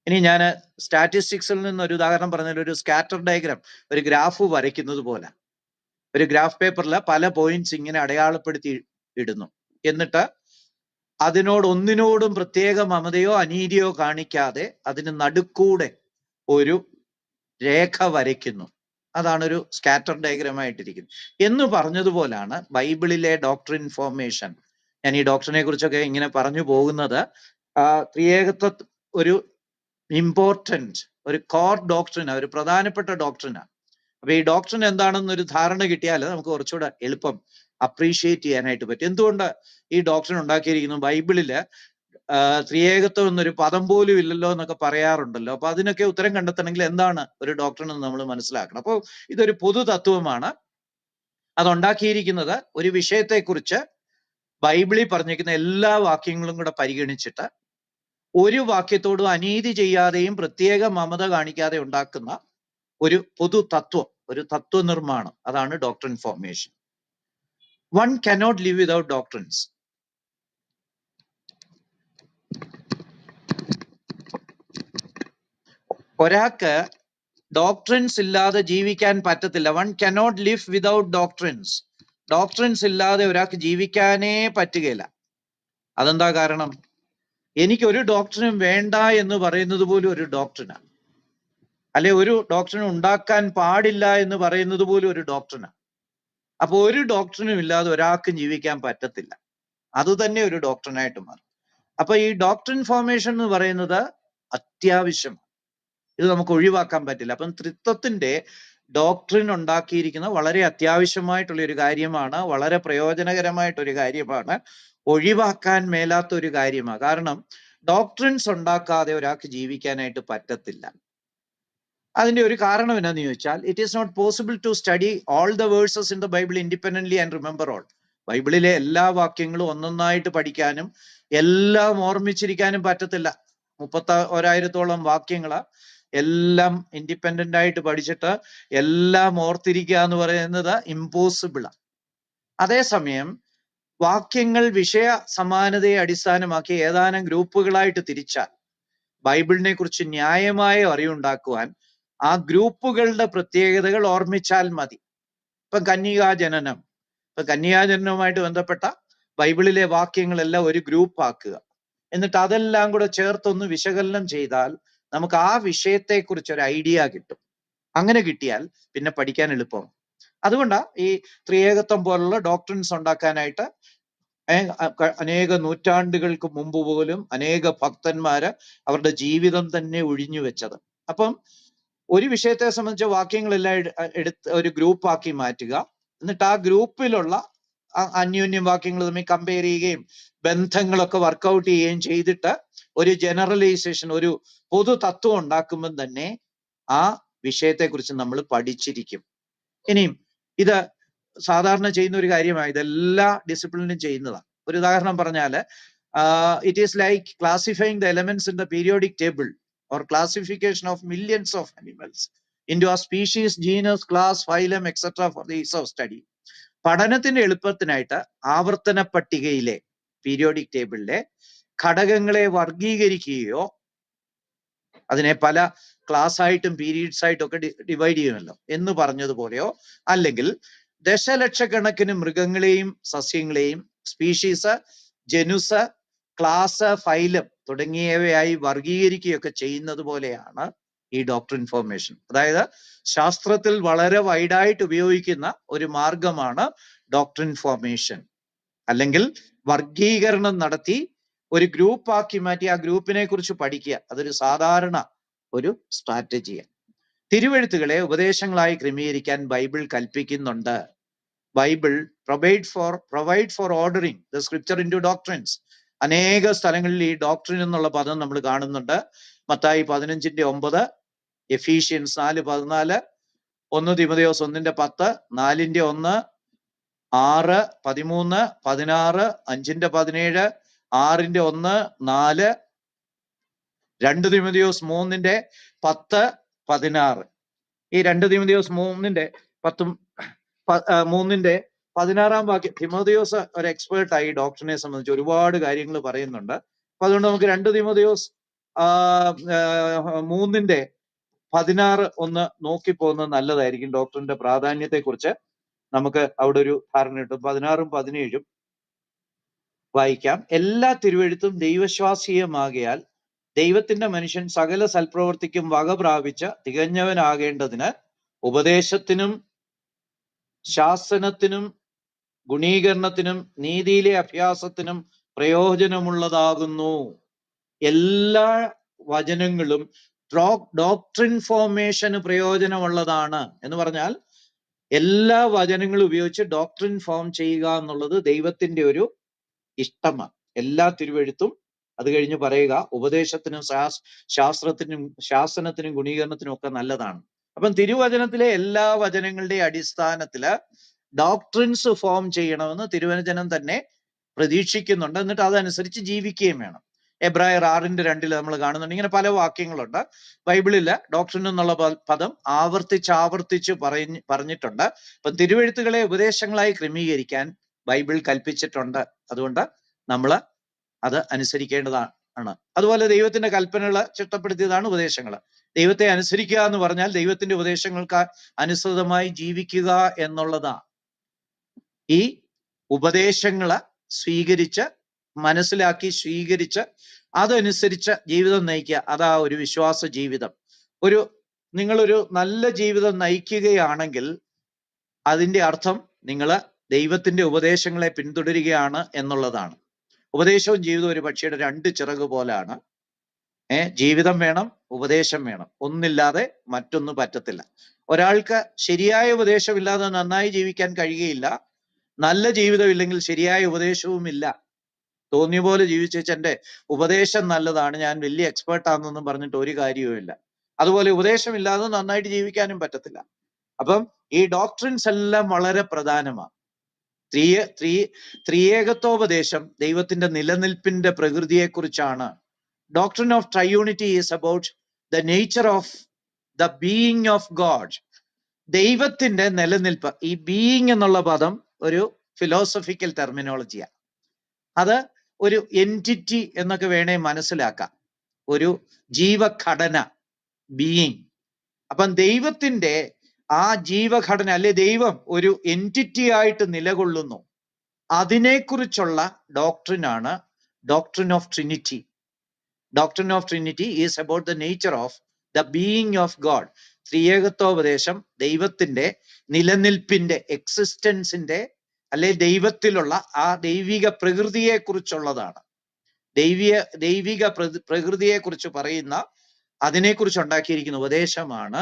ഇനി ഞാൻ സ്റ്റാറ്റിസ്റ്റിക്സിൽ നിന്ന് ഒരു ഉദാഹരണം പറഞ്ഞാൽ, ഒരു സ്കാറ്റർ ഡയഗ്രാം, ഒരു ഗ്രാഫ് വരയ്ക്കുന്നത് പോലെ ഒരു ഗ്രാഫ് പേപ്പറിൽ പല പോയിന്റ്സ് ഇങ്ങനെ അടയാളപ്പെടുത്തി ഇടുന്നു. എന്നിട്ട് ഒന്നിനോടും പ്രത്യേക മമതയോ അനീതിയോ കാണിക്കാതെ അതിന് നടുക്കൂടെ ഒരു രേഖ വരയ്ക്കുന്നു. അതാണ് ഒരു സ്കാറ്റർ ഡയഗ്രാം ആയിട്ടിരിക്കുന്നത്. എന്ന് പറഞ്ഞതുപോലാണ് ബൈബിളിലെ ഡോക്ട്രിൻ ഫോർമേഷൻ. ഞാൻ ഈ ഡോക്ട്രിനെ കുറിച്ചൊക്കെ ഇങ്ങനെ പറഞ്ഞു പോകുന്നത് ത്രിയേകത്വ ഒരു ഇമ്പോർട്ടൻറ്റ്, ഒരു കോർ ഡോക്ട്രിനാണ്, ഒരു പ്രധാനപ്പെട്ട ഡോക്ട്രിനാണ്. അപ്പൊ ഈ ഡോക്ട്രിൻ എന്താണെന്നൊരു ധാരണ കിട്ടിയാൽ നമുക്ക് കുറച്ചുകൂടെ എളുപ്പം അപ്രീഷിയേറ്റ് ചെയ്യാനായിട്ട് പറ്റും. എന്തുകൊണ്ട് ഈ ഡോക്ട്രിൻ ഉണ്ടാക്കിയിരിക്കുന്നു? ബൈബിളില് ത്രിയേകത്വം എന്നൊരു പദം പോലും ഇല്ലല്ലോ എന്നൊക്കെ പറയാറുണ്ടല്ലോ. അപ്പൊ അതിനൊക്കെ ഉത്തരം കണ്ടെത്തണമെങ്കിൽ എന്താണ് ഒരു ഡോക്ട്രിൻ എന്ന് നമ്മൾ മനസ്സിലാക്കണം. അപ്പോൾ ഇതൊരു പൊതു തത്വമാണ്. അതുണ്ടാക്കിയിരിക്കുന്നത് ഒരു വിഷയത്തെക്കുറിച്ച് ബൈബിളിൽ പറഞ്ഞിരിക്കുന്ന എല്ലാ വാക്യങ്ങളും കൂടെ പരിഗണിച്ചിട്ട് ഒരു വാക്യത്തോടും അനീതി ചെയ്യാതെയും പ്രത്യേക മമത കാണിക്കാതെ ഉണ്ടാക്കുന്ന ഒരു പൊതു തത്വം, ഒരു തത്വനിർമ്മാണം. അതാണ് doctrine formation. One cannot live without doctrines. ഒരാൾക്ക് ഡോക്ട്രിൻസ് ഇല്ലാതെ ജീവിക്കാൻ പറ്റത്തില്ല. One cannot live without doctrines. Doctrines ഇല്ലാതെ ഒരാൾക്ക് ജീവിക്കാനേ പറ്റുകയില്ല. അതെന്താ കാരണം? എനിക്കൊരു ഡോക്ട്രിനും വേണ്ട എന്ന് പറയുന്നത് പോലും ഒരു ഡോക്ട്രിനാണ്. അല്ലെ ഒരു ഡോക്ട്രിൻ ഉണ്ടാക്കാൻ പാടില്ല എന്ന് പറയുന്നത് പോലും ഒരു ഡോക്ട്രിനാണ്. അപ്പൊ ഒരു ഡോക്ട്രിനും ഇല്ലാതെ ഒരാൾക്കും ജീവിക്കാൻ പറ്റത്തില്ല. അത് തന്നെ ഒരു ഡോക്ട്രിനായിട്ട് മാറും. അപ്പൊ ഈ ഡോക്ട്രിൻ ഫോർമേഷൻ എന്ന് പറയുന്നത് അത്യാവശ്യമാണ്. ഇത് നമുക്ക് ഒഴിവാക്കാൻ പറ്റില്ല. അപ്പം ത്രിത്വത്തിന്റെ ഡോക്ട്രിൻ ഉണ്ടാക്കിയിരിക്കുന്ന വളരെ അത്യാവശ്യമായിട്ടുള്ള ഒരു കാര്യമാണ്, വളരെ പ്രയോജനകരമായിട്ടൊരു കാര്യമാണ്, ഒഴിവാക്കാൻ മേലാത്ത ഒരു കാര്യമാണ്. കാരണം ഡോക്ട്രിൻസ് ഉണ്ടാക്കാതെ ഒരാൾക്ക് ജീവിക്കാനായിട്ട് പറ്റത്തില്ല. അതിന്റെ ഒരു കാരണം എന്നാന്ന് ചോദിച്ചാൽ, it is not possible to study all the verses in the Bible independently and remember all. ബൈബിളിലെ എല്ലാ വാക്യങ്ങളും ഒന്നൊന്നായിട്ട് പഠിക്കാനും എല്ലാം ഓർമ്മിച്ചിരിക്കാനും പറ്റത്തില്ല. 31,000-ഓളം വാക്യങ്ങള് എല്ലാം ഇൻഡിപെൻഡന്റ് ആയിട്ട് പഠിച്ചിട്ട് എല്ലാം ഓർത്തിരിക്കുക എന്ന് പറയുന്നത് ഇമ്പോസിബിളാണ്. അതേസമയം വാക്യങ്ങൾ വിഷയ സമാനതയെ അടിസ്ഥാനമാക്കി ഏതാനും ഗ്രൂപ്പുകളായിട്ട് തിരിച്ചാൽ ബൈബിളിനെ കുറിച്ച് ന്യായമായ അറിവുണ്ടാക്കുവാൻ ആ ഗ്രൂപ്പുകളുടെ പ്രത്യേകതകൾ ഓർമ്മിച്ചാൽ മതി. ഇപ്പൊ കന്യാജനനവുമായിട്ട് ബന്ധപ്പെട്ട ബൈബിളിലെ വാക്യങ്ങളെല്ലാം ഒരു ഗ്രൂപ്പ് ആക്കുക, എന്നിട്ട് അതെല്ലാം കൂടെ ചേർത്തൊന്ന് വിശകലനം ചെയ്താൽ നമുക്ക് ആ വിഷയത്തെക്കുറിച്ച് ഒരു ഐഡിയ കിട്ടും. അങ്ങനെ കിട്ടിയാൽ പിന്നെ പഠിക്കാൻ എളുപ്പമാണ്. അതുകൊണ്ടാണ് ഈ ത്രിയേകത്വം പോലുള്ള ഡോക്ട്രിൻസ് ഉണ്ടാക്കാനായിട്ട് അനേക നൂറ്റാണ്ടുകൾക്ക് മുമ്പ് പോലും അനേക ഭക്തന്മാര് അവരുടെ ജീവിതം തന്നെ ഒഴിഞ്ഞു വെച്ചത്. അപ്പം ഒരു വിഷയത്തെ സംബന്ധിച്ച വാക്യങ്ങളെല്ലാം എടുത്ത് ഒരു ഗ്രൂപ്പാക്കി മാറ്റുക, എന്നിട്ട് ആ ഗ്രൂപ്പിലുള്ള അന്യോന്യം വാക്യങ്ങൾ തമ്മിൽ കമ്പയർ ചെയ്യുകയും ബന്ധങ്ങളൊക്കെ വർക്കൗട്ട് ചെയ്യുകയും ചെയ്തിട്ട് ഒരു ജനറലൈസേഷൻ, ഒരു പൊതു തത്വം ഉണ്ടാക്കുമ്പം തന്നെ ആ വിഷയത്തെക്കുറിച്ച് നമ്മൾ പഠിച്ചിരിക്കും. ഇനിയും ഇത് സാധാരണ ചെയ്യുന്ന ഒരു കാര്യമാണ്, ഇതെല്ലാ ഡിസിപ്ലിനും ചെയ്യുന്നതാണ്. ഒരു ഉദാഹരണം പറഞ്ഞാല്, it is like classifying the elements in the periodic table or classification of millions of animals into a species, genus, class, phylum, etc. for the ease of study. പഠനത്തിന്റെ എളുപ്പത്തിനായിട്ട് ആവർത്തന പട്ടികയിലെ പീരിയോഡിക് ടേബിളിലെ ഘടകങ്ങളെ വർഗീകരിക്കുകയോ അതിനെ പല ക്ലാസ് ആയിട്ടും പീരീഡ്സ് ആയിട്ടും ഒക്കെ divide ചെയ്യുമല്ലോ എന്ന് പറഞ്ഞതുപോലെയോ, അല്ലെങ്കിൽ ദശലക്ഷക്കണക്കിന് മൃഗങ്ങളെയും സസ്യങ്ങളെയും സ്പീഷീസ്, ജനുസ്, ക്ലാസ്, ഫൈലം തുടങ്ങിയവയായി വർഗീകരിക്കുകയൊക്കെ ചെയ്യുന്നത് പോലെയാണ് ഈ ഡോക്ട്രിൻ ഫോർമേഷൻ. അതായത് ശാസ്ത്രത്തിൽ വളരെ വൈഡായിട്ട് ഉപയോഗിക്കുന്ന ഒരു മാർഗമാണ് ഡോക്ട്രിൻ ഫോർമേഷൻ. അല്ലെങ്കിൽ വർഗീകരണം നടത്തി ഒരു ഗ്രൂപ്പ് ആക്കി മാറ്റി ആ ഗ്രൂപ്പിനെ കുറിച്ച് പഠിക്കുക. അതൊരു സാധാരണ ഒരു സ്ട്രാറ്റജിയാണ്. തിരുവെഴുത്തുകളെ ഉപദേശങ്ങളായി ക്രമീകരിക്കാൻ ബൈബിൾ കൽപ്പിക്കുന്നുണ്ട്. Bible provide for ordering the scripture into doctrines. അനേക സ്ഥലങ്ങളിൽ ഈ ഡോക്ട്രിൻ എന്നുള്ള പദം നമ്മൾ കാണുന്നുണ്ട്. മത്തായി 15:9, എഫീഷ്യൻസ് 4:14, 1 തിമോഥെയോസ് 1:10, 4:1, 6, 13, 16, 5:17, 6:1, 4, 2 തിമോഥെയോസ് 3:10, 16. ഈ 2 തിമോഥെയോസ് 3:16 വാക്യം, തിമോഥെയോസ് ഒരു എക്സ്പേർട്ടായി ഡോക്ടറിനെ സംബന്ധിച്ച് ഒരുപാട് കാര്യങ്ങൾ പറയുന്നുണ്ട്. അപ്പൊ അതുകൊണ്ട് നമുക്ക് 2 തിമോഥെയോസ് 3:16 ഒന്ന് നോക്കിപ്പോകുന്നത് നല്ലതായിരിക്കും. ഡോക്ടറിന്റെ പ്രാധാന്യത്തെ കുറിച്ച് നമുക്ക് അവിടെ ഒരു ധാരണ കിട്ടും. 16ഉം 17ഉം വായിക്കാം. എല്ലാ തിരുവെഴുത്തും ദൈവശ്വാസീയമാകയാൽ ദൈവത്തിന്റെ മനുഷ്യൻ സകല സൽപ്രവൃത്തിക്കും വക പ്രാപിച്ച് തികഞ്ഞവനാകേണ്ടതിന് ഉപദേശത്തിനും ശാസനത്തിനും ഗുണീകരണത്തിനും നീതിയിലെ അഭ്യാസത്തിനും പ്രയോജനമുള്ളതാകുന്നു. എല്ലാ വചനങ്ങളും ഡോക്ട്രിൻ ഫോർമേഷന് പ്രയോജനമുള്ളതാണ് എന്ന് പറഞ്ഞാൽ എല്ലാ വചനങ്ങളും ഉപയോഗിച്ച് ഡോക്ട്രിൻ ഫോം ചെയ്യുക എന്നുള്ളത് ദൈവത്തിന്റെ ഒരു ഇഷ്ടമാണ്. എല്ലാ തിരുവെഴുത്തും അത് കഴിഞ്ഞ് പറയുക ഉപദേശത്തിനും ശാസ്ത്രത്തിനും ശാസനത്തിനും ഗുണീകരണത്തിനും ഒക്കെ നല്ലതാണ്. അപ്പം തിരുവചനത്തിലെ എല്ലാ വചനങ്ങളുടെയും അടിസ്ഥാനത്തില് ഡോക്ട്രിൻസ് ഫോം ചെയ്യണമെന്ന് തിരുവചനം തന്നെ പ്രതീക്ഷിക്കുന്നുണ്ട്. എന്നിട്ട് അതനുസരിച്ച് ജീവിക്കുകയും വേണം. എബ്രായർ 6:2 നമ്മൾ കാണുന്നുണ്ട്. ഇങ്ങനെ പല വാക്യങ്ങളുണ്ട്. ബൈബിളില് ഡോക്ട്രിൻ എന്നുള്ള പദം ആവർത്തിച്ച് പറഞ്ഞിട്ടുണ്ട്. അപ്പൊ തിരുവെഴുത്തുകളെ ഉപദേശങ്ങളായി ക്രമീകരിക്കാൻ ബൈബിൾ കൽപ്പിച്ചിട്ടുണ്ട്. അതുകൊണ്ട് നമ്മൾ അത് അനുസരിക്കേണ്ടതാണ്. അതുപോലെ ദൈവത്തിന്റെ കൽപ്പനകൾ ചിട്ടപ്പെടുത്തിയതാണ് ഉപദേശങ്ങൾ. ദൈവത്തെ അനുസരിക്കുക എന്ന് പറഞ്ഞാൽ ദൈവത്തിന്റെ ഉപദേശങ്ങൾക്ക് അനുസൃതമായി ജീവിക്കുക എന്നുള്ളതാണ്. ഈ ഉപദേശങ്ങള് സ്വീകരിച്ച് മനസ്സിലാക്കി സ്വീകരിച്ച് അതനുസരിച്ച് ജീവിതം നയിക്കുക, അതാ ഒരു വിശ്വാസ ജീവിതം. നിങ്ങളൊരു നല്ല ജീവിതം നയിക്കുകയാണെങ്കിൽ അതിന്റെ അർത്ഥം നിങ്ങൾ ദൈവത്തിന്റെ ഉപദേശങ്ങളെ പിന്തുടരുകയാണ് എന്നുള്ളതാണ്. ഉപദേശവും ജീവിതവും ഒരു പക്ഷിയുടെ 2 ചിറക് പോലാണ്. ജീവിതം വേണം, ഉപദേശം വേണം. ഒന്നില്ലാതെ മറ്റൊന്നും പറ്റത്തില്ല. ഒരാൾക്ക് ശരിയായ ഉപദേശമില്ലാതെ നന്നായി ജീവിക്കാൻ കഴിയുകയില്ല. നല്ല ജീവിതം ഇല്ലെങ്കിൽ ശരിയായ ഉപദേശവും ഇല്ല. തോന്നിയ പോലെ ജീവിച്ചേച്ച് എന്റെ ഉപദേശം നല്ലതാണ്, ഞാൻ വലിയ എക്സ്പേർട്ടാണെന്നൊന്നും പറഞ്ഞിട്ട് ഒരു കാര്യവുമില്ല. അതുപോലെ ഉപദേശമില്ലാതെ നന്നായിട്ട് ജീവിക്കാനും പറ്റത്തില്ല. അപ്പം ഈ ഡോക്ട്രിൻസ് എല്ലാം വളരെ പ്രധാനമാണ്. ത്രിയേകത്വോപദേശം ദൈവത്തിന്റെ നിലനിൽപ്പിന്റെ പ്രകൃതിയെക്കുറിച്ചാണ്. Doctrine of triunity is about the nature of the being of God. ദൈവത്തിന്റെ നിലനിൽപ്പ്. ഈ ബീയിങ് എന്നുള്ള പദം ഒരു ഫിലോസഫിക്കൽ ടെർമിനോളജിയാണ്. അത് ഒരു എൻറ്റിറ്റി എന്നൊക്കെ വേണേ മനസ്സിലാക്കാം, ഒരു ജീവഘടന, ബീയിങ്. അപ്പം ദൈവത്തിന്റെ ആ ജീവഘടന അല്ലെ ദൈവം ഒരു എൻറ്റിറ്റി ആയിട്ട് നിലകൊള്ളുന്നു, അതിനെക്കുറിച്ചുള്ള ഡോക്ട്രിനാണ് doctrine of trinity. Doctrine of trinity is about the nature of the being of God. ത്രിയേകത്വോപദേശം ദൈവത്തിന്റെ നിലനിൽപ്പിന്റെ, എക്സിസ്റ്റൻസിന്റെ അല്ലെ ദൈവത്തിലുള്ള ആ ദൈവിക പ്രകൃതിയെ കുറിച്ചുള്ളതാണ്. ദൈവിക പ്രകൃതിയെ കുറിച്ച് പറയുന്ന, അതിനെക്കുറിച്ച് ഉണ്ടാക്കിയിരിക്കുന്ന ഉപദേശമാണ്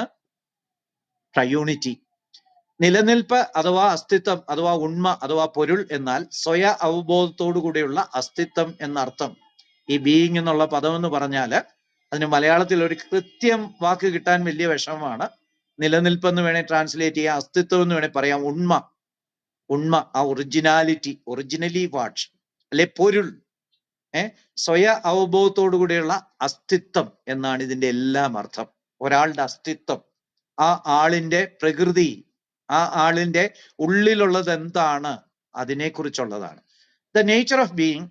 ട്രയൂണിറ്റി. നിലനിൽപ്പ് അഥവാ അസ്തിത്വം അഥവാ ഉണ്മ അഥവാ പൊരുൾ എന്നാൽ സ്വയ അവബോധത്തോടു കൂടിയുള്ള അസ്തിത്വം എന്നർത്ഥം. ഈ ബീയിങ് എന്നുള്ള പദം എന്ന് പറഞ്ഞാല് അതിന് മലയാളത്തിൽ ഒരു കൃത്യം വാക്ക് കിട്ടാൻ വലിയ വിഷമമാണ്. നിലനിൽപ്പ് എന്ന് വേണേൽ ട്രാൻസ്ലേറ്റ് ചെയ്യാം, അസ്തിത്വം എന്ന് വേണേൽ പറയാം, ഉണ്മ ആ ഒറിജിനാലിറ്റി, ഒറിജിനലി വാട്ട്, അല്ലെ പൊരുൾ, സ്വയ അവബോധത്തോടു കൂടിയുള്ള അസ്തിത്വം എന്നാണ് ഇതിന്റെ എല്ലാം അർത്ഥം. ഒരാളുടെ അസ്തിത്വം, ആ ആളിന്റെ പ്രകൃതി, ആ ആളിന്റെ ഉള്ളിലുള്ളത് എന്താണ്, അതിനെക്കുറിച്ചുള്ളതാണ്. The nature of being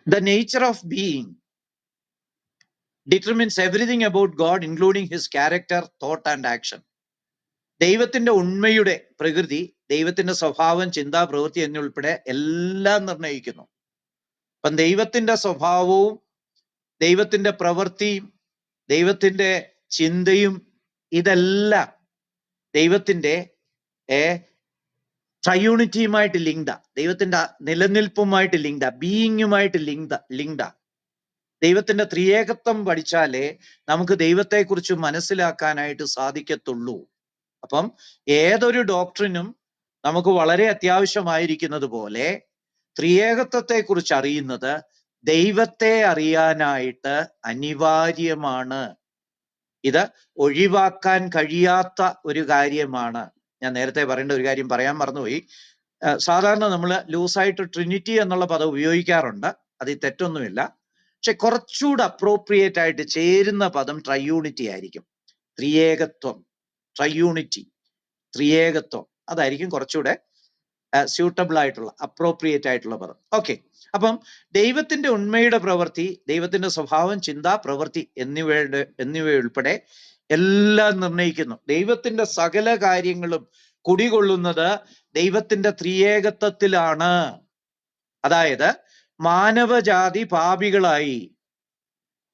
The nature of being determines everything about God, including his character, thought and action. ദൈവത്തിന്റെ ഉണ്മയുടെ പ്രകൃതി, ദൈവത്തിന്റെ സ്വഭാവം, ചിന്ത, പ്രവൃത്തി എന്നുൾപ്പെടെ എല്ലാം നിർണ്ണയിക്കുന്നു. അപ്പം ദൈവത്തിന്റെ സ്വഭാവവും ദൈവത്തിന്റെ പ്രവൃത്തിയും ദൈവത്തിന്റെ ചിന്തയും ഇതെല്ലാം ദൈവത്തിന്റെ ട്രയൂണിറ്റിയുമായിട്ട് ലിങ്ക്ഡാ, ദൈവത്തിന്റെ നിലനിൽപ്പുമായിട്ട് ലിങ്ക്ഡാ, ബീയിങ്ങുമായിട്ട് ലിങ്ക്ഡാ. ദൈവത്തിന്റെ ത്രിയേകത്വം പഠിച്ചാലേ നമുക്ക് ദൈവത്തെക്കുറിച്ച് മനസ്സിലാക്കാനായിട്ട് സാധിക്കത്തുള്ളൂ. അപ്പം ഏതൊരു ഡോക്ടറിനും നമുക്ക് വളരെ അത്യാവശ്യമായിരിക്കുന്നത് പോലെ ത്രിയേകത്വത്തെക്കുറിച്ച് അറിയുന്നത് ദൈവത്തെ അറിയാനായിട്ട് അനിവാര്യമാണ്. ഇത് ഒഴിവാക്കാൻ കഴിയാത്ത ഒരു കാര്യമാണ്. ഞാൻ നേരത്തെ പറയേണ്ട ഒരു കാര്യം പറയാൻ മറന്നുപോയി. സാധാരണ നമ്മൾ ലൂസായിട്ട് ട്രിനിറ്റി എന്നുള്ള പദം ഉപയോഗിക്കാറുണ്ട്, അതിൽ തെറ്റൊന്നുമില്ല. പക്ഷെ കുറച്ചുകൂടെ അപ്രോപ്രിയേറ്റ് ആയിട്ട് ചേരുന്ന പദം ട്രയൂണിറ്റി ആയിരിക്കും. ത്രിയേകത്വം, ട്രയൂണിറ്റി, ത്രിയേകത്വം, അതായിരിക്കും കുറച്ചുകൂടെ സ്യൂട്ടബിൾ ആയിട്ടുള്ള, അപ്രോപ്രിയേറ്റ് ആയിട്ടുള്ള പദം. ഓക്കെ, അപ്പം ദൈവത്തിന്റെ ഉണ്മയുടെ പ്രവൃത്തി, ദൈവത്തിന്റെ സ്വഭാവം, ചിന്ത, പ്രവൃത്തി എന്നിവയുൾപ്പെടെ എല്ലാം നിർണ്ണയിക്കുന്നു. ദൈവത്തിന്റെ സകല കാര്യങ്ങളും കുടികൊള്ളുന്നത് ദൈവത്തിന്റെ ത്രിയേകത്വത്തിലാണ്. അതായത് മാനവജാതി പാപികളായി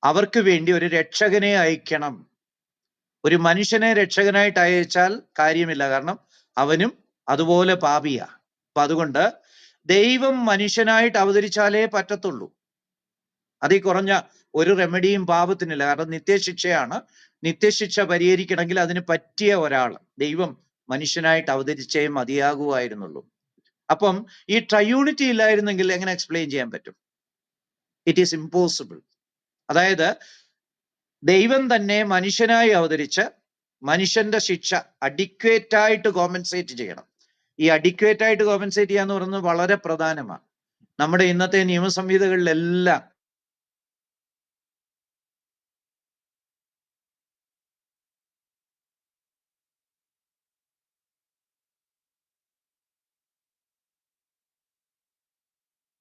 അവർക്ക് വേണ്ടി ഒരു രക്ഷകനെ അയക്കണം. ഒരു മനുഷ്യനെ രക്ഷകനായിട്ട് അയച്ചാൽ കാര്യമില്ല, കാരണം അവനും അതുപോലെ പാപിയാ. അപ്പൊ അതുകൊണ്ട് ദൈവം മനുഷ്യനായിട്ട് അവതരിച്ചാലേ പറ്റത്തുള്ളൂ. അതിൽ കുറഞ്ഞ ഒരു റെമഡിയും പാപത്തിനില്ല. കാരണം നിത്യശിക്ഷയാണ്. നിത്യശിക്ഷ പരിഹരിക്കണമെങ്കിൽ അതിന് പറ്റിയ ഒരാൾ ദൈവം മനുഷ്യനായിട്ട് അവതരിച്ചേ മതിയാകുമായിരുന്നുള്ളൂ. അപ്പം ഈ ട്രയൂണിറ്റി ഇല്ലായിരുന്നെങ്കിൽ എങ്ങനെ എക്സ്പ്ലെയിൻ ചെയ്യാൻ പറ്റും? It is impossible. അതായത് ദൈവം തന്നെ മനുഷ്യനായി അവതരിച്ച് മനുഷ്യന്റെ ശിക്ഷ അഡിക്വേറ്റ് ആയിട്ട് കോമ്പൻസേറ്റ് ചെയ്യണം. ഈ അഡിക്വേറ്റ് ആയിട്ട് കോമ്പൻസേറ്റ് ചെയ്യാന്ന് പറയുന്നത് വളരെ പ്രധാനമാണ്. നമ്മുടെ ഇന്നത്തെ നിയമസംഹിതകളിലെല്ലാം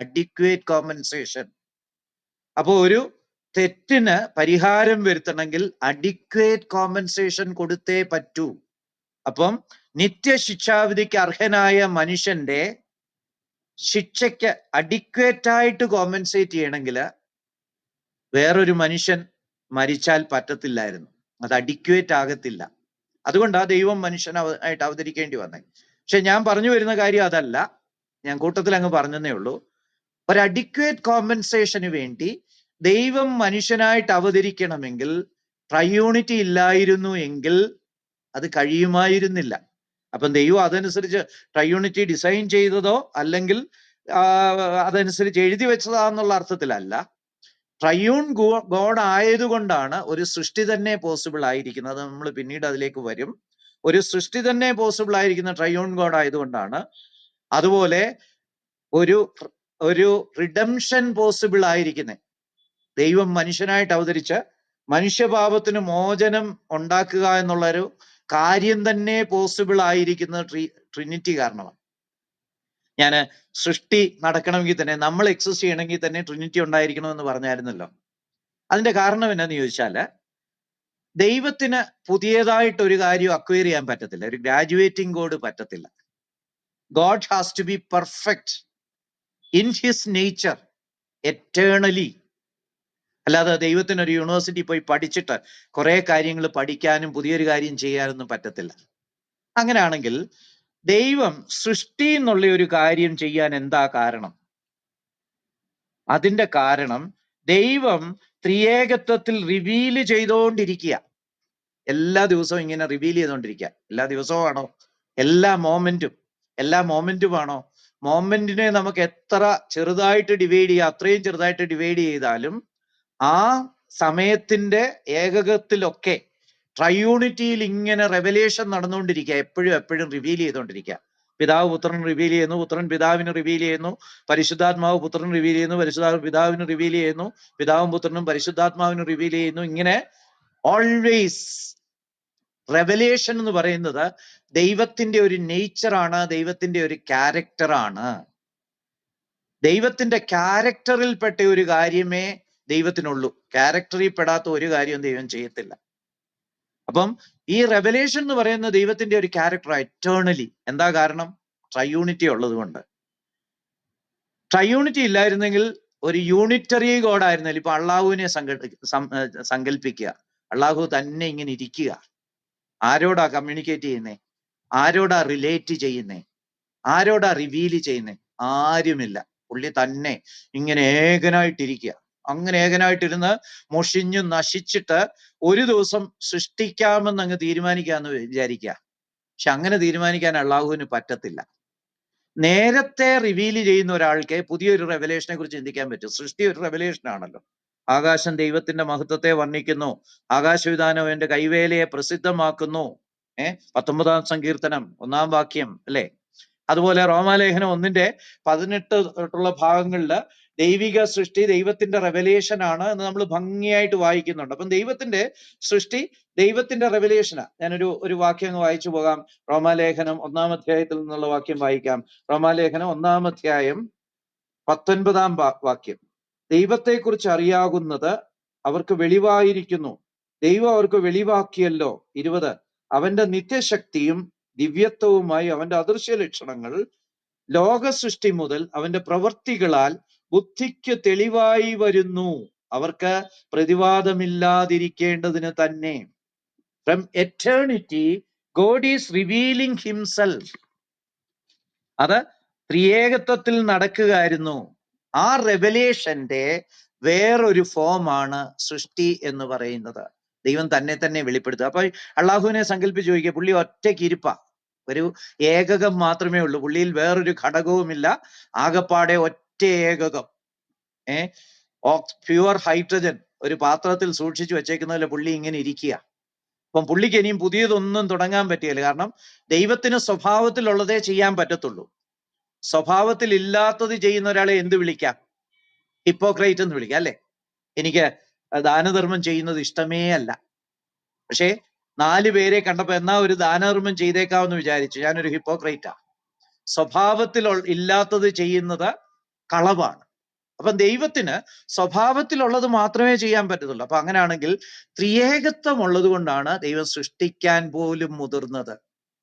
അഡിക്വേറ്റ് കോമ്പൻസേഷൻ. അപ്പൊ ഒരു തെറ്റിന് പരിഹാരം വരുത്തണമെങ്കിൽ അഡിക്വേറ്റ് കോമ്പൻസേഷൻ കൊടുത്തേ പറ്റൂ. അപ്പം നിത്യശിക്ഷാവിധിക്ക് അർഹനായ മനുഷ്യന്റെ ശിക്ഷയ്ക്ക് അഡിക്വേറ്റ് ആയിട്ട് കോമ്പൻസേറ്റ് ചെയ്യണമെങ്കിൽ വേറൊരു മനുഷ്യൻ മരിച്ചാൽ പറ്റത്തില്ലായിരുന്നു. അത് അഡിക്വേറ്റ് ആകത്തില്ല. അതുകൊണ്ടാണ് ദൈവം മനുഷ്യനായിട്ട് അവതരിക്കേണ്ടി വന്നത്. പക്ഷെ ഞാൻ പറഞ്ഞു വരുന്ന കാര്യം അതല്ല, ഞാൻ കൂട്ടത്തിൽ അങ്ങ് പറഞ്ഞതേ ഉള്ളൂ. ഒരു അഡിക്വേറ്റ് കോമ്പൻസേഷന് വേണ്ടി ദൈവം മനുഷ്യനായിട്ട് അവതരിക്കണമെങ്കിൽ ട്രയൂണിറ്റി ഇല്ലായിരുന്നു എങ്കിൽ അത് കഴിയുമായിരുന്നില്ല. അപ്പം ദൈവം അതനുസരിച്ച് ട്രയൂണിറ്റി ഡിസൈൻ ചെയ്തതോ അല്ലെങ്കിൽ അതനുസരിച്ച് എഴുതി വെച്ചതാന്നുള്ള അർത്ഥത്തിലല്ല. ട്രയൂൺ ഗോഡ് ആയതുകൊണ്ടാണ് ഒരു സൃഷ്ടി തന്നെ പോസിബിൾ ആയിരിക്കുന്നത്. നമ്മൾ പിന്നീട് അതിലേക്ക് വരും. ഒരു സൃഷ്ടി തന്നെ പോസിബിൾ ആയിരിക്കുന്ന ട്രയൂൺ ഗോഡ് ആയതുകൊണ്ടാണ്. അതുപോലെ ഒരു റിഡംഷൻ പോസിബിൾ ആയിരിക്കുന്നത് ദൈവം മനുഷ്യനായിട്ട് അവതരിച്ച് മനുഷ്യപാപത്തിന് മോചനം ഉണ്ടാക്കുക എന്നുള്ളൊരു കാര്യം തന്നെ പോസിബിൾ ആയിരിക്കുന്നത് ട്രിനിറ്റി കാരണമാണ്. ഞാൻ സൃഷ്ടി നടക്കണമെങ്കിൽ തന്നെ, നമ്മൾ എക്സിസ്റ്റ് ചെയ്യണമെങ്കിൽ തന്നെ ട്രിനിറ്റി ഉണ്ടായിരിക്കണമെന്ന് പറഞ്ഞായിരുന്നല്ലോ. അതിന്റെ കാരണം എന്നാന്ന് ചോദിച്ചാല് ദൈവത്തിന് പുതിയതായിട്ട് ഒരു കാര്യം അക്വയർ ചെയ്യാൻ പറ്റത്തില്ല. ഒരു ഗ്രാജുവേറ്റിംഗ് കോഡ് പറ്റത്തില്ല. God has to be perfect in his nature eternally. അല്ലാതെ ദൈവത്തിന് ഒരു യൂണിവേഴ്സിറ്റി പോയി പഠിച്ചിട്ട് കുറെ കാര്യങ്ങൾ പഠിക്കാനും പുതിയൊരു കാര്യം ചെയ്യാനൊന്നും പറ്റത്തില്ല. അങ്ങനെയാണെങ്കിൽ ദൈവം സൃഷ്ടി എന്നുള്ള ഒരു കാര്യം ചെയ്യാൻ എന്താ കാരണം? അതിന്റെ കാരണം ദൈവം ത്രിയേകത്വത്തിൽ റിവീല് ചെയ്തുകൊണ്ടിരിക്കുക. എല്ലാ ദിവസവും ഇങ്ങനെ റിവീൽ ചെയ്തുകൊണ്ടിരിക്കുക. എല്ലാ ദിവസവും ആണോ? എല്ലാ മോമെന്റും ആണോ? മോമെന്റിനെ നമുക്ക് എത്ര ചെറുതായിട്ട് ഡിവൈഡ് ചെയ്യാം, അത്രയും ചെറുതായിട്ട് ഡിവൈഡ് ചെയ്താലും ആ സമയത്തിന്റെ ഏകകത്തിലൊക്കെ ട്രയൂണിറ്റിയിൽ ഇങ്ങനെ റെവലേഷൻ നടന്നുകൊണ്ടിരിക്കുക. എപ്പോഴും റിവീൽ ചെയ്തുകൊണ്ടിരിക്കുക. പിതാവ് പുത്രൻ റിവീൽ ചെയ്യുന്നു, പുത്രൻ പിതാവിന് റിവീൽ ചെയ്യുന്നു, പരിശുദ്ധാത്മാവ് പുത്രൻ റിവീൽ ചെയ്യുന്നു, പരിശുദ്ധാത്മ പിതാവിന് റിവീൽ ചെയ്യുന്നു, പിതാവും പുത്രനും പരിശുദ്ധാത്മാവിന് റിവീൽ ചെയ്യുന്നു. ഇങ്ങനെ ഓൾവേസ് റെവലേഷൻ എന്ന് പറയുന്നത് ദൈവത്തിന്റെ ഒരു നേച്ചറാണ്, ദൈവത്തിന്റെ ഒരു ക്യാരക്ടറാണ്. ദൈവത്തിന്റെ ക്യാരക്ടറിൽപ്പെട്ട ഒരു കാര്യമേ ദൈവത്തിനുള്ളൂ. ക്യാരക്ടറിൽ പെടാത്ത ഒരു കാര്യവും ദൈവം ചെയ്യത്തില്ല. അപ്പം ഈ റെവലേഷൻ എന്ന് പറയുന്ന ദൈവത്തിന്റെ ഒരു ക്യാരക്ടർ എറ്റേണലി. എന്താ കാരണം? ട്രയൂണിറ്റി ഉള്ളത് കൊണ്ട്. ട്രയൂണിറ്റി ഇല്ലായിരുന്നെങ്കിൽ ഒരു യൂണിറ്ററി ഗോഡ് ആയിരുന്നില്ല. ഇപ്പൊ അള്ളാഹുവിനെ സങ്കല്പിക്കുക. അള്ളാഹു തന്നെ ഇങ്ങനെ ഇരിക്കുക. ആരോടാ കമ്മ്യൂണിക്കേറ്റ് ചെയ്യുന്നേ? ആരോടാ റിലേറ്റ് ചെയ്യുന്നേ? ആരോടാ റിവീൽ ചെയ്യുന്നേ? ആരുമില്ല. പുള്ളി തന്നെ ഇങ്ങനെ ഏകനായിട്ടിരിക്കുക. അങ്ങനെ ഏകനായിട്ടിരുന്ന് മുഷിഞ്ഞു നശിച്ചിട്ട് ഒരു ദിവസം സൃഷ്ടിക്കാമെന്ന് അങ്ങ് തീരുമാനിക്കാന്ന് വിചാരിക്കുക. പക്ഷെ അങ്ങനെ തീരുമാനിക്കാൻ അള്ളാഹുവിന് പറ്റത്തില്ല. നേരത്തെ റിവീൽ ചെയ്യുന്ന ഒരാൾക്ക് പുതിയൊരു റെവലേഷനെ കുറിച്ച് ചിന്തിക്കാൻ പറ്റും. സൃഷ്ടി ഒരു റെവലേഷൻ ആണല്ലോ. ആകാശം ദൈവത്തിന്റെ മഹത്വത്തെ വർണ്ണിക്കുന്നു, ആകാശവിധാനം എന്റെ കൈവേലയെ പ്രസിദ്ധമാക്കുന്നു. 19-ാം സങ്കീർത്തനം 1-ാം വാക്യം അല്ലെ? അതുപോലെ റോമാലേഖനം 1:18 തൊട്ടുള്ള ഭാഗങ്ങളില് ദൈവിക സൃഷ്ടി ദൈവത്തിന്റെ റെവലേഷൻ ആണ് എന്ന് നമ്മൾ ഭംഗിയായിട്ട് വായിക്കുന്നുണ്ട്. അപ്പം ദൈവത്തിന്റെ സൃഷ്ടി ദൈവത്തിന്റെ റെവലേഷനാ. ഞാനൊരു വാക്യം അങ്ങ് വായിച്ചു പോകാം. റോമാലേഖനം 1-ാം അധ്യായത്തിൽ നിന്നുള്ള വാക്യം വായിക്കാം. റോമാലേഖനം 1-ാം അധ്യായം 19-ാം വാക്യം. ദൈവത്തെക്കുറിച്ച് അറിയാകുന്നത് അവർക്ക് വെളിവായിരിക്കുന്നു, ദൈവം അവർക്ക് വെളിവാക്കിയല്ലോ. 20, അവന്റെ നിത്യശക്തിയും ദിവ്യത്വവുമായി അവന്റെ അദൃശ്യ ലക്ഷണങ്ങൾ ലോക സൃഷ്ടി മുതൽ അവന്റെ പ്രവൃത്തികളാൽ ബുദ്ധിക്ക് തെളിവായി വരുന്നു, അവർക്ക് പ്രതിവാദമില്ലാതിരിക്കേണ്ടതിന് തന്നെ. From eternity God is revealing himself. അത് ത്രിയേകത്വത്തിൽ നടക്കുകയായിരുന്നു. ആ റെവലേഷന്റെ വേറൊരു ഫോമാണ് സൃഷ്ടി എന്ന് പറയുന്നത്. ദൈവം തന്നെ വെളിപ്പെടുത്തുക. അപ്പൊ അള്ളാഹുവിനെ സങ്കല്പിച്ച് ചോദിക്കുക. പുള്ളി ഒറ്റയ്ക്ക് ഇരിപ്പ, ഒരു ഏകകം മാത്രമേ ഉള്ളൂ. പുള്ളിയിൽ വേറൊരു ഘടകവുമില്ല. ആകപ്പാടെ ഒറ്റ ഏകകം. പ്യുവർ ഹൈഡ്രജൻ ഒരു പാത്രത്തിൽ സൂക്ഷിച്ചു വെച്ചേക്കുന്നതിൽ പുള്ളി ഇങ്ങനെ ഇരിക്കുക. അപ്പം പുള്ളിക്ക് ഇനിയും പുതിയതൊന്നും തുടങ്ങാൻ പറ്റിയില്ല. കാരണം ദൈവത്തിന് സ്വഭാവത്തിലുള്ളതേ ചെയ്യാൻ പറ്റത്തുള്ളൂ. സ്വഭാവത്തിൽ ഇല്ലാത്തത് ചെയ്യുന്ന ഒരാളെ എന്ത് വിളിക്കാം? ഹിപ്പോക്രൈറ്റ് എന്ന് വിളിക്കാം അല്ലെ? എനിക്ക് ദാനധർമ്മം ചെയ്യുന്നത് ഇഷ്ടമേ അല്ല, പക്ഷേ 4 പേരെ കണ്ടപ്പോ എന്നാ ഒരു ദാനധർമ്മം ചെയ്തേക്കാമെന്ന് വിചാരിച്ചു. ഞാനൊരു ഹിപ്പോക്രൈറ്റാ. സ്വഭാവത്തിൽ ഇല്ലാത്തത് ചെയ്യുന്നത് കളവാണ്. അപ്പം ദൈവത്തിന് സ്വഭാവത്തിലുള്ളത് മാത്രമേ ചെയ്യാൻ പറ്റത്തുള്ളൂ. അപ്പൊ അങ്ങനെയാണെങ്കിൽ ത്രിയേകത്വം ഉള്ളത് കൊണ്ടാണ് ദൈവം സൃഷ്ടിക്കാൻ പോലും മുതിർന്നത്.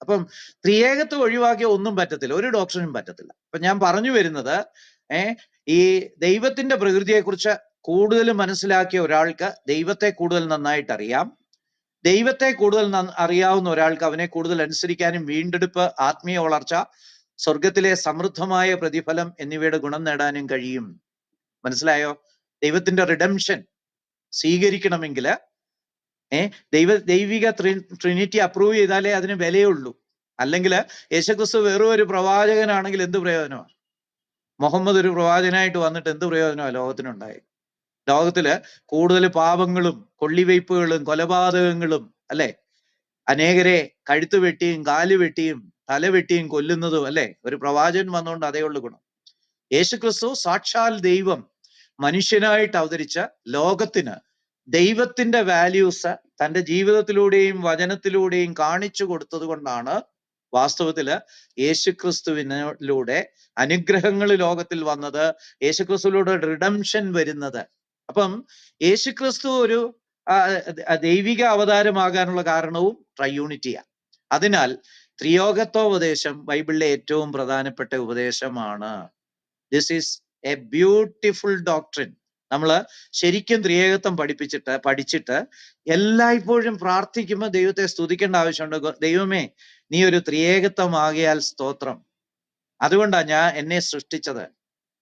അപ്പം ത്രിയേകത്വം ഒഴിവാക്കിയ ഒന്നും പറ്റത്തില്ല, ഒരു ഡോക്ടറിനും പറ്റത്തില്ല. അപ്പൊ ഞാൻ പറഞ്ഞു വരുന്നത്, ഈ ദൈവത്തിന്റെ പ്രകൃതിയെക്കുറിച്ച് കൂടുതൽ മനസ്സിലാക്കിയ ഒരാൾക്ക് ദൈവത്തെ കൂടുതൽ നന്നായിട്ട് അറിയാം. ദൈവത്തെ കൂടുതൽ അറിയാവുന്ന ഒരാൾക്ക് അവനെ കൂടുതൽ അനുസരിക്കാനും വീണ്ടെടുപ്പ്, ആത്മീയ വളർച്ച, സ്വർഗത്തിലെ സമൃദ്ധമായ പ്രതിഫലം എന്നിവയുടെ ഗുണം നേടാനും കഴിയും. മനസ്സിലായോ? ദൈവത്തിന്റെ റിഡംഷൻ സ്വീകരിക്കണമെങ്കിൽ ദൈവിക ട്രിനിറ്റി അപ്രൂവ് ചെയ്താലേ അതിന് വിലയുള്ളൂ. അല്ലെങ്കിൽ യേശുക്രിസ്തു വെറും ഒരു പ്രവാചകനാണെങ്കിൽ എന്ത് പ്രയോജനമാണ്? മുഹമ്മദ് ഒരു പ്രവാചകനായിട്ട് വന്നിട്ട് എന്ത് പ്രയോജനമാണ് ലോകത്തിനുണ്ടായി? ലോകത്തില് കൂടുതൽ പാപങ്ങളും കൊള്ളിവയ്പ്പുകളും കൊലപാതകങ്ങളും അല്ലെ, അനേകരെ കഴുത്ത് വെട്ടിയും കാല് വെട്ടിയും തല വെട്ടിയും കൊല്ലുന്നതും അല്ലെ, ഒരു പ്രവാചകൻ വന്നുകൊണ്ട് അതേ ഉള്ളു ഗുണം. യേശുക്രിസ്തു സാക്ഷാൽ ദൈവം മനുഷ്യനായിട്ട് അവതരിച്ച ലോകത്തിന് ദൈവത്തിന്റെ വാല്യൂസ് തന്റെ ജീവിതത്തിലൂടെയും വചനത്തിലൂടെയും കാണിച്ചു കൊടുത്തത് കൊണ്ടാണ് വാസ്തവത്തില് യേശുക്രിസ്തുവിനൂടെ അനുഗ്രഹങ്ങൾ ലോകത്തിൽ വന്നത്, യേശുക്രിസ്തുവിലൂടെ റിഡംഷൻ വരുന്നത്. അപ്പം യേശുക്രിസ്തു ഒരു ദൈവിക അവതാരമാകാനുള്ള കാരണവും ട്രയൂണിറ്റിയാണ്. അതിനാൽ ത്രിയോഗത്വോപദേശം ബൈബിളിലെ ഏറ്റവും പ്രധാനപ്പെട്ട ഉപദേശമാണ്. This is A beautiful doctrine. നമ്മൾ ശരിക്കും ത്രിയേകത്വം പഠിച്ചിട്ട് എല്ലായ്പ്പോഴും പ്രാർത്ഥിക്കുമ്പോൾ ദൈവത്തെ സ്തുതിക്കേണ്ട ആവശ്യമുണ്ട്. ദൈവമേ, നീ ഒരു ത്രിയേകത്വമാകിയാൽ സ്തോത്രം. അതുകൊണ്ടാണ് എന്നെ സൃഷ്ടിച്ചത്.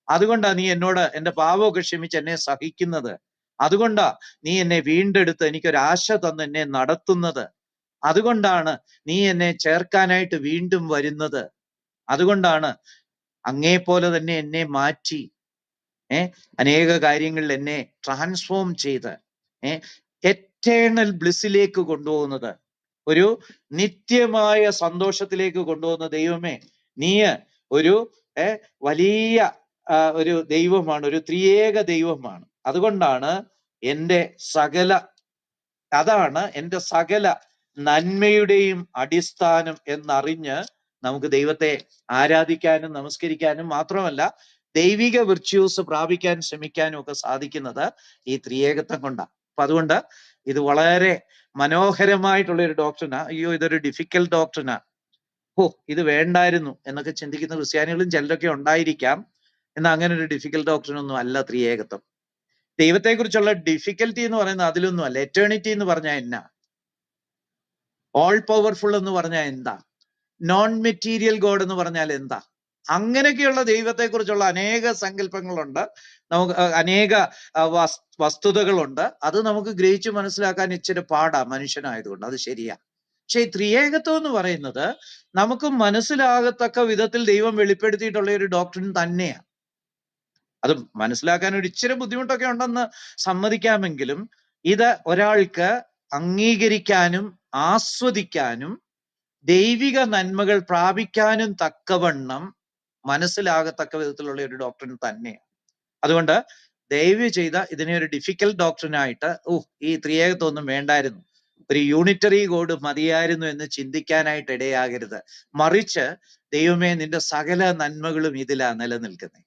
അതുകൊണ്ടാ നീ എന്നോട് എന്റെ പാപമൊക്കെ ക്ഷമിച്ച് എന്നെ സഹിക്കുന്നത്. അതുകൊണ്ടാ നീ എന്നെ വീണ്ടെടുത്ത് എനിക്കൊരാശ തന്ന് എന്നെ നടത്തുന്നത്. അതുകൊണ്ടാണ് നീ എന്നെ ചേർക്കാനായിട്ട് വീണ്ടും വരുന്നത്. അതുകൊണ്ടാണ് അങ്ങേപോലെ തന്നെ എന്നെ മാറ്റി അനേക കാര്യങ്ങളിൽ എന്നെ ട്രാൻസ്ഫോം ചെയ്ത് എറ്റേണൽ ബ്ലിസ്സിലേക്ക് കൊണ്ടുപോകുന്നത്, ഒരു നിത്യമായ സന്തോഷത്തിലേക്ക് കൊണ്ടുപോകുന്ന ദൈവമേ, നീ ഒരു വലിയ ഒരു ദൈവമാണ്, ഒരു ത്രിയേക ദൈവമാണ്. അതുകൊണ്ടാണ് അതാണ് എൻ്റെ സകല നന്മയുടെയും അടിസ്ഥാനം എന്നറിഞ്ഞ് നമുക്ക് ദൈവത്തെ ആരാധിക്കാനും നമസ്കരിക്കാനും മാത്രമല്ല ദൈവിക വിർച്യൂസ് പ്രാപിക്കാൻ ശ്രമിക്കാനും ഒക്കെ സാധിക്കുന്നത് ഈ ത്രിയേകത്വം കൊണ്ടാണ്. അപ്പൊ അതുകൊണ്ട് ഇത് വളരെ മനോഹരമായിട്ടുള്ള ഒരു ഡോക്ടറിനാ. അയ്യോ, ഇതൊരു ഡിഫിക്കൽട്ട് ഡോക്ടറിനാ, ഇത് വേണ്ടായിരുന്നു എന്നൊക്കെ ചിന്തിക്കുന്ന ക്രിസ്ത്യാനികളും ചിലരൊക്കെ ഉണ്ടായിരിക്കാം. എന്നാൽ അങ്ങനെ ഒരു ഡിഫിക്കൽട്ട് ഡോക്ടറിനൊന്നും അല്ല ത്രിയേകത്വം. ദൈവത്തെക്കുറിച്ചുള്ള ഡിഫിക്കൽറ്റി എന്ന് പറയുന്നത് അതിലൊന്നും അല്ല. എറ്റേണിറ്റി എന്ന് പറഞ്ഞാൽ എന്നാ? ഓൾ പവർഫുൾ എന്ന് പറഞ്ഞാൽ എന്താ? നോൺ മെറ്റീരിയൽ ഗോഡ് എന്ന് പറഞ്ഞാൽ എന്താ? അങ്ങനെയൊക്കെയുള്ള ദൈവത്തെക്കുറിച്ചുള്ള അനേക സങ്കല്പങ്ങളുണ്ട്, നമുക്ക് അനേക വസ്തുതകളുണ്ട്. അത് നമുക്ക് ഗ്രഹിച്ച് മനസ്സിലാക്കാൻ ഇച്ചിരി പാടാ മനുഷ്യനായതുകൊണ്ട്, അത് ശരിയാ. പക്ഷെ ഈ ത്രിയേകത്വം എന്ന് പറയുന്നത് നമുക്ക് മനസ്സിലാകത്തക്ക വിധത്തിൽ ദൈവം വെളിപ്പെടുത്തിയിട്ടുള്ള ഒരു ഡോക്ടറിൻ തന്നെയാണ്. അത് മനസ്സിലാക്കാൻ ഒരു ഇച്ചിരി ബുദ്ധിമുട്ടൊക്കെ ഉണ്ടെന്ന് സമ്മതിക്കാമെങ്കിലും ഇത് ഒരാൾക്ക് അംഗീകരിക്കാനും ആസ്വദിക്കാനും ദൈവിക നന്മകൾ പ്രാപിക്കാനും തക്കവണ്ണം മനസ്സിലാകത്തക്ക വിധത്തിലുള്ള ഒരു ഡോക്ടറിൻ തന്നെയാണ്. അതുകൊണ്ട് ദയവ് ചെയ്ത ഇതിനെ ഒരു ഡിഫിക്കൽട്ട് ഡോക്ടറിനായിട്ട് ഈ ത്രിയേകത്വം ഒന്നും വേണ്ടായിരുന്നു, ഒരു യൂണിറ്ററി ഗോഡ് മതിയായിരുന്നു എന്ന് ചിന്തിക്കാനായിട്ട് ഇടയാകരുത്. മറിച്ച് ദൈവമേ, നിന്റെ സകല നന്മകളും ഇതിലാ നിലനിൽക്കുന്നത്.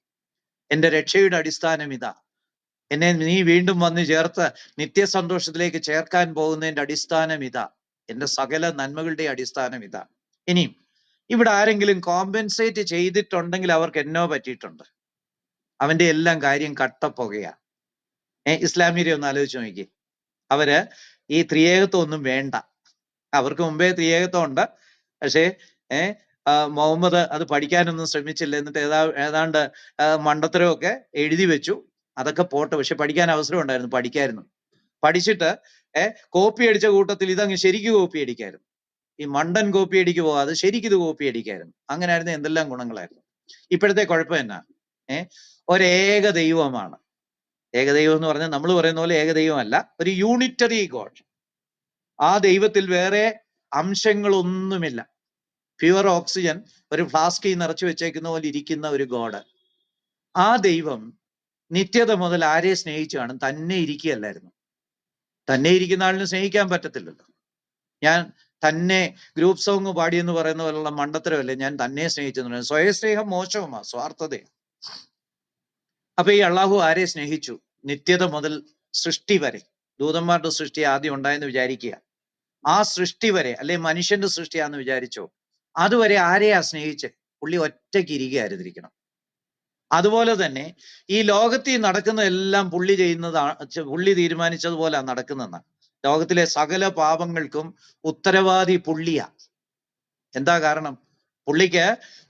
എന്റെ രക്ഷയുടെ അടിസ്ഥാനം ഇതാ. എന്നെ നീ വീണ്ടും വന്ന് ചേർത്ത് നിത്യസന്തോഷത്തിലേക്ക് ചേർക്കാൻ പോകുന്നതിന്റെ അടിസ്ഥാനം ഇതാ. എന്റെ സകല നന്മകളുടെ അടിസ്ഥാനം ഇതാ. ഇനിയും ഇവിടെ ആരെങ്കിലും കോമ്പൻസേറ്റ് ചെയ്തിട്ടുണ്ടെങ്കിൽ അവർക്ക് എന്നോ പറ്റിയിട്ടുണ്ട്. അവന്റെ എല്ലാം കാര്യം കട്ടപ്പുകയാ. ഇസ്ലാമിയരെ ഒന്ന് ആലോചിച്ച് നോക്കി. അവര് ഈ ത്രിയേകത്വം ഒന്നും വേണ്ട. അവർക്ക് മുമ്പേ ത്രിയേകത്വം ഉണ്ട്, പക്ഷേ മുഹമ്മദ് അത് പഠിക്കാനൊന്നും ശ്രമിച്ചില്ല. എന്നിട്ട് ഏതാണ്ട് മണ്ടത്തരമൊക്കെ എഴുതി വെച്ചു. അതൊക്കെ പോട്ടെ, പക്ഷെ പഠിക്കാൻ അവസരം ഉണ്ടായിരുന്നു, പഠിക്കായിരുന്നു. പഠിച്ചിട്ട് കോപ്പി അടിച്ച കൂട്ടത്തിൽ ഇതങ്ങ് ശരിക്കും കോപ്പി അടിക്കായിരുന്നു. ഈ മണ്ടൻ കോപ്പി അടിക്ക് പോകാതെ ശരിക്കിത് കോപ്പി അടിക്കായിരുന്നു. അങ്ങനെയായിരുന്നു, എന്തെല്ലാം ഗുണങ്ങളായിരുന്നു. ഇപ്പോഴത്തെ കുഴപ്പം എന്നാ? ഒരേക ദൈവമാണ്. ഏകദൈവം എന്ന് പറഞ്ഞാൽ നമ്മൾ പറയുന്ന പോലെ ഏകദൈവമല്ല, ഒരു യൂണിറ്ററി ഗോഡ്. ആ ദൈവത്തിൽ വേറെ അംശങ്ങളൊന്നുമില്ല. പ്യുവർ ഓക്സിജൻ ഒരു ഫ്ലാസ്കിൽ നിറച്ചു വെച്ചേക്കുന്ന പോലെ ഇരിക്കുന്ന ഒരു ഗോഡ്. ആ ദൈവം നിത്യത മുതൽ ആരെ സ്നേഹിച്ചു കാണും? തന്നെ ഇരിക്കുകയല്ലായിരുന്നു. തന്നെ ഇരിക്കുന്ന ആളിന് സ്നേഹിക്കാൻ പറ്റത്തില്ലല്ലോ. ഞാൻ തന്നെ ഗ്രൂപ്പ് സോങ് പാടിയെന്ന് പറയുന്ന പോലുള്ള മണ്ടത്തരമല്ലേ ഞാൻ തന്നെ സ്നേഹിച്ചെന്ന് പറയുന്നത്. സ്വയസ്നേഹം മോശവുമാ, സ്വാർത്ഥതയാണ്. അപ്പൊ ഈ അള്ളാഹു ആരെ സ്നേഹിച്ചു? നിത്യത മുതൽ സൃഷ്ടി വരെ. ദൂതന്മാരുടെ സൃഷ്ടി ആദ്യം ഉണ്ടായെന്ന് വിചാരിക്കുക. ആ സൃഷ്ടി വരെ, അല്ലെ മനുഷ്യന്റെ സൃഷ്ടിയാന്ന് വിചാരിച്ചോ, അതുവരെ ആരെയാ സ്നേഹിച്ച്? പുള്ളി ഒറ്റയ്ക്ക് ഇരിക്കുകയായിരുന്നിരിക്കണം. അതുപോലെ തന്നെ ഈ ലോകത്തിൽ നടക്കുന്ന എല്ലാം പുള്ളി പുള്ളി തീരുമാനിച്ചതുപോലെ നടക്കുന്നതെന്നാണ്. ലോകത്തിലെ സകല പാപങ്ങൾക്കും ഉത്തരവാദി പുള്ളിയാ. എന്താ കാരണം? പുള്ളിക്ക്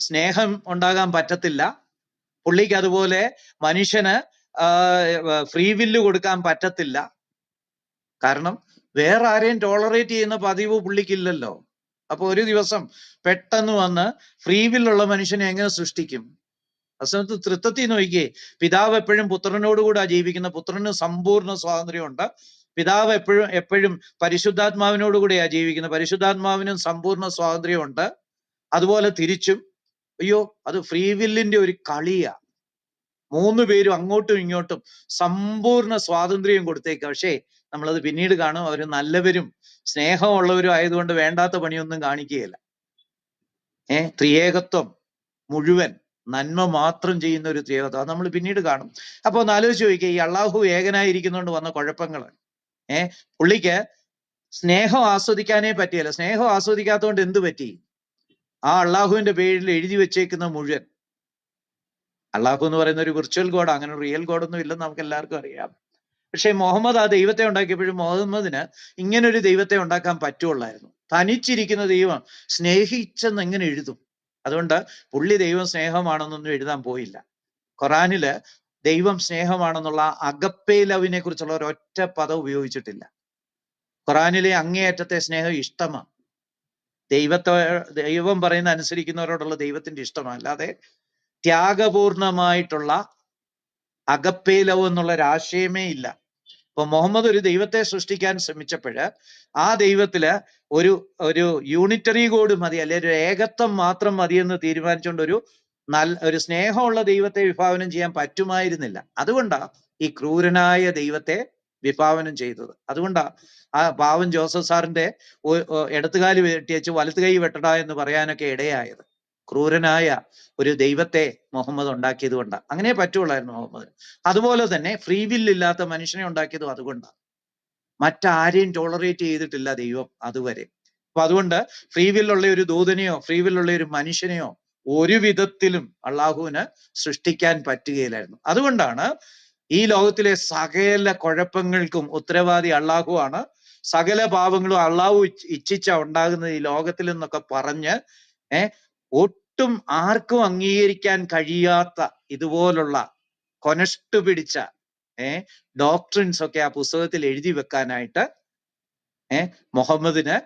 സ്നേഹം ഉണ്ടാകാൻ പറ്റത്തില്ല. പുള്ളിക്ക് അതുപോലെ മനുഷ്യന് ഫ്രീ വില്ല് കൊടുക്കാൻ പറ്റത്തില്ല. കാരണം വേറെ ആരെയും ടോളറേറ്റ് ചെയ്യുന്ന പതിവ് പുള്ളിക്കില്ലല്ലോ. അപ്പൊ ഒരു ദിവസം പെട്ടെന്ന് വന്ന് ഫ്രീ വില്ലുള്ള മനുഷ്യനെ എങ്ങനെ സൃഷ്ടിക്കും? അസമയത്ത് തൃത്വത്തിൽ നോക്കിയേ, പിതാവ് എപ്പോഴും പുത്രനോടുകൂടെ ജീവിക്കുന്ന, പുത്രന് സമ്പൂർണ്ണ സ്വാതന്ത്ര്യമുണ്ട്. പിതാവ് എപ്പോഴും പരിശുദ്ധാത്മാവിനോടുകൂടെയാ ജീവിക്കുന്നത്, പരിശുദ്ധാത്മാവിനും സമ്പൂർണ്ണ സ്വാതന്ത്ര്യമുണ്ട്. അതുപോലെ തിരിച്ചും. അയ്യോ, അത് ഫ്രീ വില്ലിന്റെ ഒരു കളിയാ. 3 പേരും അങ്ങോട്ടും ഇങ്ങോട്ടും സമ്പൂർണ്ണ സ്വാതന്ത്ര്യം കൊടുത്തേക്കുക. പക്ഷേ നമ്മളത് പിന്നീട് കാണും, അവർ നല്ലവരും സ്നേഹമുള്ളവരും ആയതുകൊണ്ട് വേണ്ടാത്ത പണിയൊന്നും കാണിക്കുകയില്ല. ത്രിയേകത്വം മുഴുവൻ നന്മ മാത്രം ചെയ്യുന്ന ഒരു ത്രിയേകത്വം, അത് നമ്മൾ പിന്നീട് കാണും. അപ്പൊ ഒന്ന് ആലോചിച്ച് നോക്കിക്കുക, ഈ അള്ളാഹു ഏകനായിരിക്കുന്നതുകൊണ്ട് വന്ന കുഴപ്പങ്ങൾ. പുള്ളിക്ക് സ്നേഹം ആസ്വദിക്കാനേ പറ്റിയല്ല. സ്നേഹം ആസ്വദിക്കാത്തതുകൊണ്ട് എന്ത് പറ്റി? ആ അള്ളാഹുവിന്റെ പേരിൽ എഴുതി വെച്ചേക്കുന്ന മുഴുവൻ, അള്ളാഹു എന്ന് പറയുന്ന ഒരു വിർച്വൽ ഗോഡ്, അങ്ങനെ റിയൽ ഗോഡൊന്നും ഇല്ലെന്ന് നമുക്ക് എല്ലാവർക്കും അറിയാം. പക്ഷെ മുഹമ്മദ് ആ ദൈവത്തെ ഉണ്ടാക്കിയപ്പോഴും മുഹമ്മദിന് ഇങ്ങനൊരു ദൈവത്തെ ഉണ്ടാക്കാൻ പറ്റുള്ളായിരുന്നു. തനിച്ചിരിക്കുന്ന ദൈവം സ്നേഹിച്ചെന്ന് എങ്ങനെ എഴുതും? അതുകൊണ്ട് പുള്ളി ദൈവം സ്നേഹമാണെന്നൊന്നും എഴുതാൻ പോയില്ല. ഖുറാനില് ദൈവം സ്നേഹമാണെന്നുള്ള അഗപ്പേ ലവിനെ കുറിച്ചുള്ള ഒരൊറ്റ പദം ഉപയോഗിച്ചിട്ടില്ല. ഖുറാനിലെ അങ്ങേയറ്റത്തെ സ്നേഹം ഇഷ്ടമാണ്. ദൈവം പറയുന്ന അനുസരിക്കുന്നവരോടുള്ള ദൈവത്തിന്റെ ഇഷ്ടമാണ്. അല്ലാതെ ത്യാഗപൂർണമായിട്ടുള്ള അഗപ്പേ ലവ് എന്നുള്ള ഒരു ആശയമേ ഇല്ല. ഇപ്പൊ മുഹമ്മദ് ഒരു ദൈവത്തെ സൃഷ്ടിക്കാൻ ശ്രമിച്ചപ്പോഴ് ആ ദൈവത്തില് ഒരു ഒരു യൂണിറ്ററി ഗോഡ് മതി, അല്ലെ ഒരു ഏകത്വം മാത്രം മതിയെന്ന് തീരുമാനിച്ചുകൊണ്ട് ഒരു സ്നേഹമുള്ള ദൈവത്തെ വിഭാവനം ചെയ്യാൻ പറ്റുമായിരുന്നില്ല. അതുകൊണ്ടാ ഈ ക്രൂരനായ ദൈവത്തെ വിഭാവനം ചെയ്തത്. അതുകൊണ്ടാ ആ പാവൻ ജോസഫ് സാറിന്റെ ഇടത്തുകാല് വെട്ടിയച്ച് വലത്ത് കൈ വെട്ടട എന്ന് പറയാനൊക്കെ ഇടയായത്. ക്രൂരനായ ഒരു ദൈവത്തെ മുഹമ്മദ് ഉണ്ടാക്കിയത് കൊണ്ടാണ്. അങ്ങനെ പറ്റുള്ളായിരുന്നു മുഹമ്മദ്. അതുപോലെ തന്നെ ഫ്രീ വില്ലില്ലാത്ത മനുഷ്യനെ ഉണ്ടാക്കിയതും അതുകൊണ്ടാണ്. മറ്റാരെയും ടോളറേറ്റ് ചെയ്തിട്ടില്ല ദൈവം അതുവരെ. അപ്പൊ അതുകൊണ്ട് ഫ്രീ വില്ലുള്ള ഒരു ദൂതനെയോ ഫ്രീ വില്ലുള്ള ഒരു മനുഷ്യനെയോ ഒരു വിധത്തിലും അള്ളാഹുവിന് സൃഷ്ടിക്കാൻ പറ്റുകയില്ലായിരുന്നു. അതുകൊണ്ടാണ് ഈ ലോകത്തിലെ സകല കുഴപ്പങ്ങൾക്കും ഉത്തരവാദി അള്ളാഹു ആണ്. സകല പാപങ്ങളും അള്ളാഹു ഇച്ഛിച്ച ഉണ്ടാകുന്നത് ഈ ലോകത്തിൽ എന്നൊക്കെ പറഞ്ഞ് ഒട്ടും ആർക്കും അംഗീകരിക്കാൻ കഴിയാത്ത ഇതുപോലുള്ള കൊനഷ്ടു പിടിച്ച ഡോക്ട്രിൻസ് ഒക്കെ ആ പുസ്തകത്തിൽ എഴുതി വെക്കാനായിട്ട് മുഹമ്മദിന്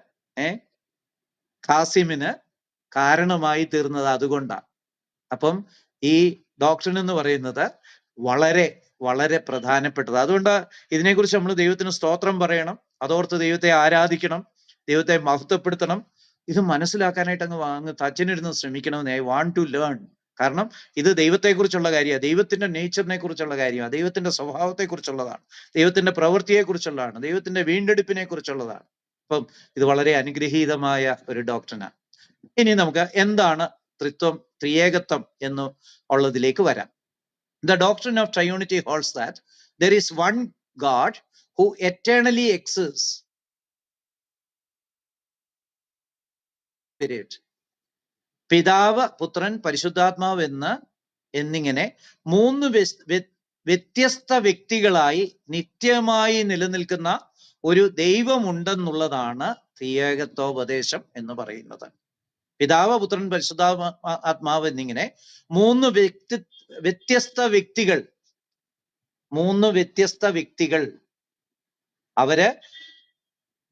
ഖാസിമിന് കാരണമായി തീർന്നത് അതുകൊണ്ടാണ്. അപ്പം ഈ ഡോക്ട്രിൻ എന്ന് പറയുന്നത് വളരെ വളരെ പ്രധാനപ്പെട്ടത്. അതുകൊണ്ട് ഇതിനെക്കുറിച്ച് നമ്മൾ ദൈവത്തിന് സ്തോത്രം പറയണം, അതോർത്ത് ദൈവത്തെ ആരാധിക്കണം, ദൈവത്തെ മഹത്വപ്പെടുത്തണം. ഇത് മനസ്സിലാക്കാനായിട്ട് അങ്ങ് തച്ചനിരുന്ന് ശ്രമിക്കണമെന്ന് ഐ വാണ്ട് ടു ലേൺ. കാരണം ഇത് ദൈവത്തെക്കുറിച്ചുള്ള കാര്യമാണ്, ദൈവത്തിന്റെ നേച്ചറിനെ കുറിച്ചുള്ള കാര്യമാണ്, ദൈവത്തിന്റെ സ്വഭാവത്തെ കുറിച്ചുള്ളതാണ്, ദൈവത്തിന്റെ പ്രവൃത്തിയെ കുറിച്ചുള്ളതാണ്, ദൈവത്തിന്റെ വീണ്ടെടുപ്പിനെ കുറിച്ചുള്ളതാണ്. അപ്പം ഇത് വളരെ അനുഗ്രഹീതമായ ഒരു ഡോക്ടറിനാണ്. ഇനി നമുക്ക് എന്താണ് ത്രിയേകത്വം എന്ന് ഉള്ളതിലേക്ക് വരാം. The doctrine of triunity holds that there is one God who eternally exists. പിതാവ്, പുത്രൻ, പരിശുദ്ധാത്മാവ് എന്നിങ്ങനെ മൂന്ന് വ്യത്യസ്ത വ്യക്തികളായി നിത്യമായി നിലനിൽക്കുന്ന ഒരു ദൈവമുണ്ടെന്നുള്ളതാണ് ത്രിയേകത്വോപദേശം എന്ന് പറയുന്നത്. പിതാവ്, പുത്രൻ, പരിശുദ്ധാത്മാവ് എന്നിങ്ങനെ മൂന്ന് വ്യത്യസ്ത വ്യക്തികൾ അവര്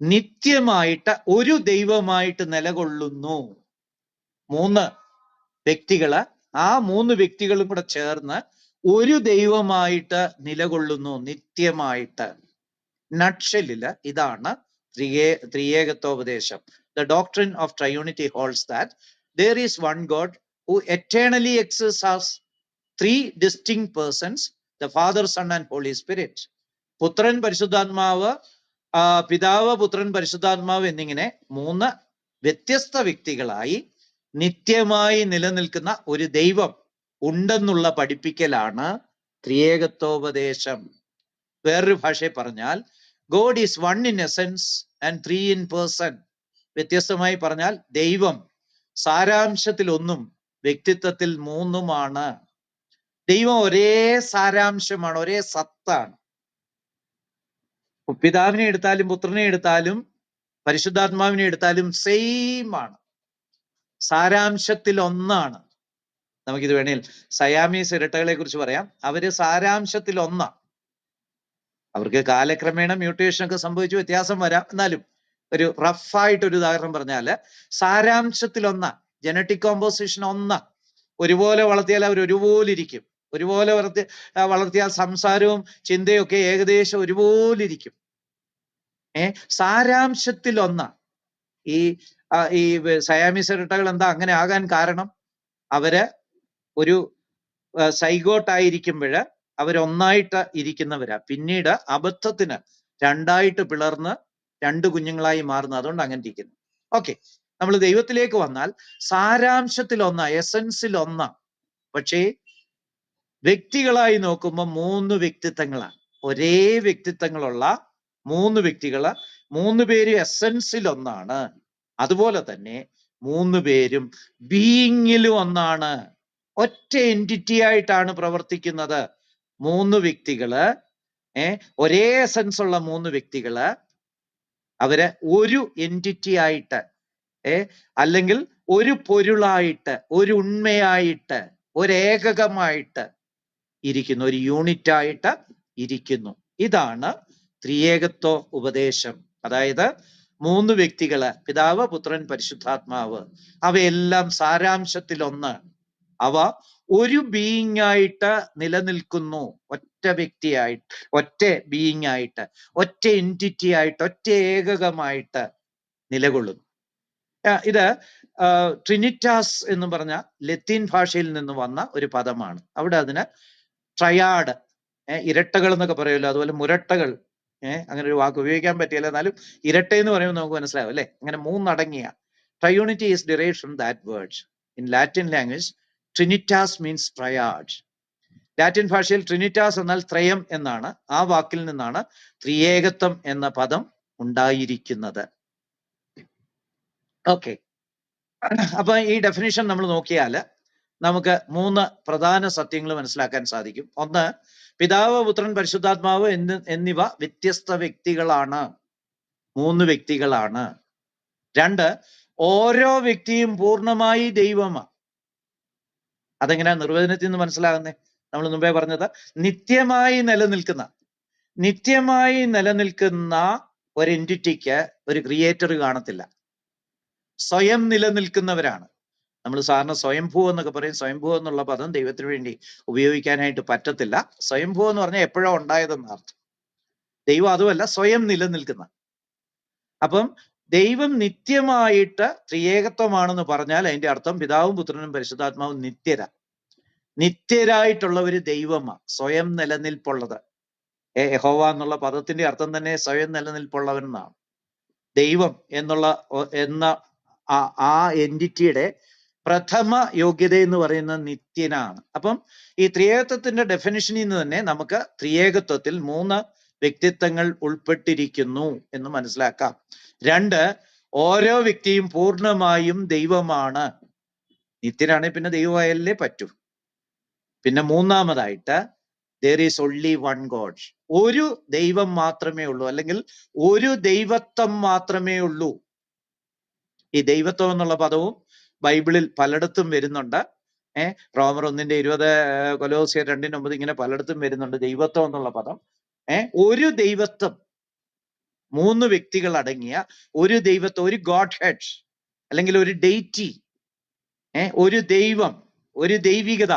നിത്യമായിട്ട് ഒരു ദൈവമായിട്ട് നിലകൊള്ളുന്നു. മൂന്ന് വ്യക്തികള്, ആ മൂന്ന് വ്യക്തികളും കൂടെ ചേർന്ന് ഒരു ദൈവമായിട്ട് നിലകൊള്ളുന്നു നിത്യമായിട്ട്. നട്ഷെല്ലില് ഇതാണ് ത്രിയേകത്വോപദേശം. The doctrine of triunity holds that there is one God who eternally exists as three distinct persons, the Father, Son and Holy Spirit. പുത്രൻ, പരിശുദ്ധാത്മാവ്, പിതാവ്, പുത്രൻ, പരിശുദ്ധാത്മാവ് എന്നിങ്ങനെ മൂന്ന് വ്യത്യസ്ത വ്യക്തികളായി നിത്യമായി നിലനിൽക്കുന്ന ഒരു ദൈവം ഉണ്ടെന്നുള്ള പഠിപ്പിക്കലാണ് ത്രിയേകത്വോപദേശം. വേറൊരു ഭാഷയിൽ പറഞ്ഞാൽ God is one in essence and three in person. വ്യത്യസ്തമായി പറഞ്ഞാൽ ദൈവം സാരാംശത്തിൽ ഒന്നും വ്യക്തിത്വത്തിൽ മൂന്നുമാണ്. ദൈവം ഒരേ സാരാംശമാണ്, ഒരേ സത്താണ്. പിതാവിനെ എടുത്താലും പുത്രനെ എടുത്താലും പരിശുദ്ധാത്മാവിനെ എടുത്താലും സെയിം ആണ്, സാരാംശത്തിൽ ഒന്നാണ്. നമുക്കിത് വേണേൽ സയാമീസ് ഇരട്ടകളെ കുറിച്ച് പറയാം. അവര് സാരാംശത്തിൽ ഒന്നാണ്. അവർക്ക് കാലക്രമേണ മ്യൂട്ടേഷൻ ഒക്കെ സംഭവിച്ചു വ്യത്യാസം വരാം. എന്നാലും ഒരു റഫായിട്ടൊരു ഉദാഹരണം പറഞ്ഞാല് സാരാംശത്തിൽ ഒന്നാ, ജനറ്റിക് കോമ്പോസിഷൻ ഒന്നാ. ഒരുപോലെ വളർത്തിയാൽ അവർ ഒരുപോലെ ഇരിക്കും, ഒരുപോലെ വളർത്തിയാൽ സംസാരവും ചിന്തയും ഒക്കെ ഏകദേശം ഒരുപോലെ ഇരിക്കും. സാരാംശത്തിൽ ഒന്നാ. ഈ സയാമീസ് ഇരട്ടകൾ എന്താ അങ്ങനെ ആകാൻ കാരണം? അവര് ഒരു സൈഗോട്ടായിരിക്കുമ്പോഴ് അവരൊന്നായിട്ട് ഇരിക്കുന്നവരാ. പിന്നീട് അബദ്ധത്തിന് രണ്ടായിട്ട് പിളർന്ന് രണ്ട് കുഞ്ഞുങ്ങളായി മാറുന്നു. അതുകൊണ്ട് അങ്ങനെ ഇരിക്കുന്നു. ഓക്കെ, നമ്മൾ ദൈവത്തിലേക്ക് വന്നാൽ സാരാംശത്തിൽ ഒന്നാ, എസൻസിൽ ഒന്നാ. പക്ഷേ വ്യക്തികളായി നോക്കുമ്പോൾ മൂന്ന് വ്യക്തിത്വങ്ങളാണ്. ഒരേ വ്യക്തിത്വങ്ങളുള്ള മൂന്ന് വ്യക്തികള്, മൂന്ന് പേരും എസൻസിൽ ഒന്നാണ്. അതുപോലെ തന്നെ മൂന്ന് പേരും ബീയിങ്ങിലും ഒന്നാണ്. ഒറ്റ എൻറ്റിറ്റി ആയിട്ടാണ് പ്രവർത്തിക്കുന്നത്. മൂന്ന് വ്യക്തികള്, ഒരേ എസൻസ് ഉള്ള മൂന്ന് വ്യക്തികള്, അവര് ഒരു എൻറ്റിറ്റി ആയിട്ട്, അല്ലെങ്കിൽ ഒരു പൊരുളായിട്ട്, ഒരു ഉണ്മയായിട്ട്, ഒരേകമായിട്ട് ഇരിക്കുന്നു, ഒരു യൂണിറ്റായിട്ട് ഇരിക്കുന്നു. ഇതാണ് ത്രിയേകത്വ ഉപദേശം. അതായത് 3 വ്യക്തികള്, പിതാവ്, പുത്രൻ, പരിശുദ്ധാത്മാവ്, അവയെല്ലാം സാരാംശത്തിലൊന്ന്. അവ ഒരു ബീയിങ് ആയിട്ട് നിലനിൽക്കുന്നു, ഒറ്റ വ്യക്തിയായിട്ട്, ഒറ്റ ബീയിങ് ആയിട്ട്, ഒറ്റ എൻറ്റിറ്റി ആയിട്ട്, ഒറ്റ ഏകകമായിട്ട് നിലകൊള്ളുന്നു. ഇത് ട്രിനിറ്റാസ് എന്ന് പറഞ്ഞ ലത്തീൻ ഭാഷയിൽ നിന്ന് വന്ന ഒരു പദമാണ്. അവിടെ അതിന് ട്രയാഡ്, ഇരട്ടകൾ എന്നൊക്കെ പറയുമല്ലോ, അതുപോലെ മുരട്ടകൾ, അങ്ങനെ ഒരു വാക്ക് ഉപയോഗിക്കാൻ പറ്റില്ല, എന്നാലും ഇരട്ട എന്ന് പറയുമ്പോൾ നമുക്ക് മനസ്സിലാവും അല്ലെ. അങ്ങനെ 3 അടങ്ങിയ triunity is derived from that word. In Latin language ട്രിനിറ്റാസ് മീൻസ് ട്രയാഡ്. ലാറ്റിൻ ഭാഷയിൽ ട്രിനിറ്റാസ് എന്നാൽ ത്രയം എന്നാണ്. ആ വാക്കിൽ നിന്നാണ് ത്രിയേകത്വം എന്ന പദം ഉണ്ടായിരിക്കുന്നത്. ഓക്കെ, അപ്പൊ ഈ ഡെഫിനിഷൻ നമ്മൾ നോക്കിയാൽ നമുക്ക് 3 പ്രധാന സത്യങ്ങൾ മനസ്സിലാക്കാൻ സാധിക്കും. ഒന്ന്, പിതാവ്, പുത്രൻ, പരിശുദ്ധാത്മാവ് എന്നിവ വ്യത്യസ്ത വ്യക്തികളാണ്, 3 വ്യക്തികളാണ്. 2, ഓരോ വ്യക്തിയും പൂർണ്ണമായി ദൈവമാണ്. അതെങ്ങനെയാ നിർവചനത്തിൽ നിന്ന് മനസ്സിലാകുന്നേ? നമ്മൾ മുമ്പേ പറഞ്ഞത്, നിത്യമായി നിലനിൽക്കുന്ന ഒരു എൻറ്റിറ്റിക്ക് ഒരു ക്രിയേറ്റർ കാണത്തില്ല, സ്വയം നിലനിൽക്കുന്നവരാണ്. നമ്മൾ സാറിന് സ്വയംഭൂ എന്നൊക്കെ പറയും. സ്വയംഭൂ എന്നുള്ള പദം ദൈവത്തിന് വേണ്ടി ഉപയോഗിക്കാനായിട്ട് പറ്റത്തില്ല. സ്വയംഭൂ എന്ന് പറഞ്ഞാൽ എപ്പോഴോ ഉണ്ടായതെന്ന അർത്ഥം. ദൈവം അതുമല്ല, സ്വയം നിലനിൽക്കുന്ന. അപ്പം ദൈവം നിത്യമായിട്ട് ത്രിയേകത്വമാണെന്ന് പറഞ്ഞാൽ അതിന്റെ അർത്ഥം പിതാവും പുത്രനും പരിശുദ്ധാത്മാവും നിത്യരായിട്ടുള്ളവര് ദൈവമാ, സ്വയം നിലനിൽപ്പുള്ളത്. യഹോവ എന്നുള്ള പദത്തിന്റെ അർത്ഥം തന്നെ സ്വയം നിലനിൽപ്പുള്ളവൻ എന്നാണ്. ദൈവം എന്ന ആ എൻറ്റിറ്റിയുടെ പ്രഥമ യോഗ്യത എന്ന് പറയുന്ന നിത്യനാണ്. അപ്പം ഈ ത്രിയേകത്വത്തിന്റെ ഡെഫിനിഷനിൽ നിന്ന് തന്നെ നമുക്ക് ത്രിയേകത്വത്തിൽ 3 വ്യക്തിത്വങ്ങൾ ഉൾപ്പെട്ടിരിക്കുന്നു എന്ന് മനസ്സിലാക്കാം. 2, ഓരോ വ്യക്തിയും പൂർണ്ണമായും ദൈവമാണ്. നിത്യനാണെങ്കിൽ പിന്നെ ദൈവമായാലേ പറ്റൂ. പിന്നെ മൂന്നാമതായിട്ട്, there is only one God. ഒരു ദൈവം മാത്രമേ ഉള്ളൂ, അല്ലെങ്കിൽ ഒരു ദൈവത്വം മാത്രമേ ഉള്ളൂ. ഈ ദൈവത്വം എന്നുള്ള പദവും ബൈബിളിൽ പലയിടത്തും വരുന്നുണ്ട്. റോമർ 1:20, കൊലോസ്യർ 2:9 ഇങ്ങനെ പലയിടത്തും വരുന്നുണ്ട് ദൈവത്വം എന്നുള്ള പദം. ഒരു ദൈവത്വം, 3 വ്യക്തികൾ അടങ്ങിയ ഒരു ദൈവത്വം, ഒരു ഗോഡ് ഹെഡ് അല്ലെങ്കിൽ ഒരു ഡെയ്റ്റി, ഒരു ദൈവം, ഒരു ദൈവികത,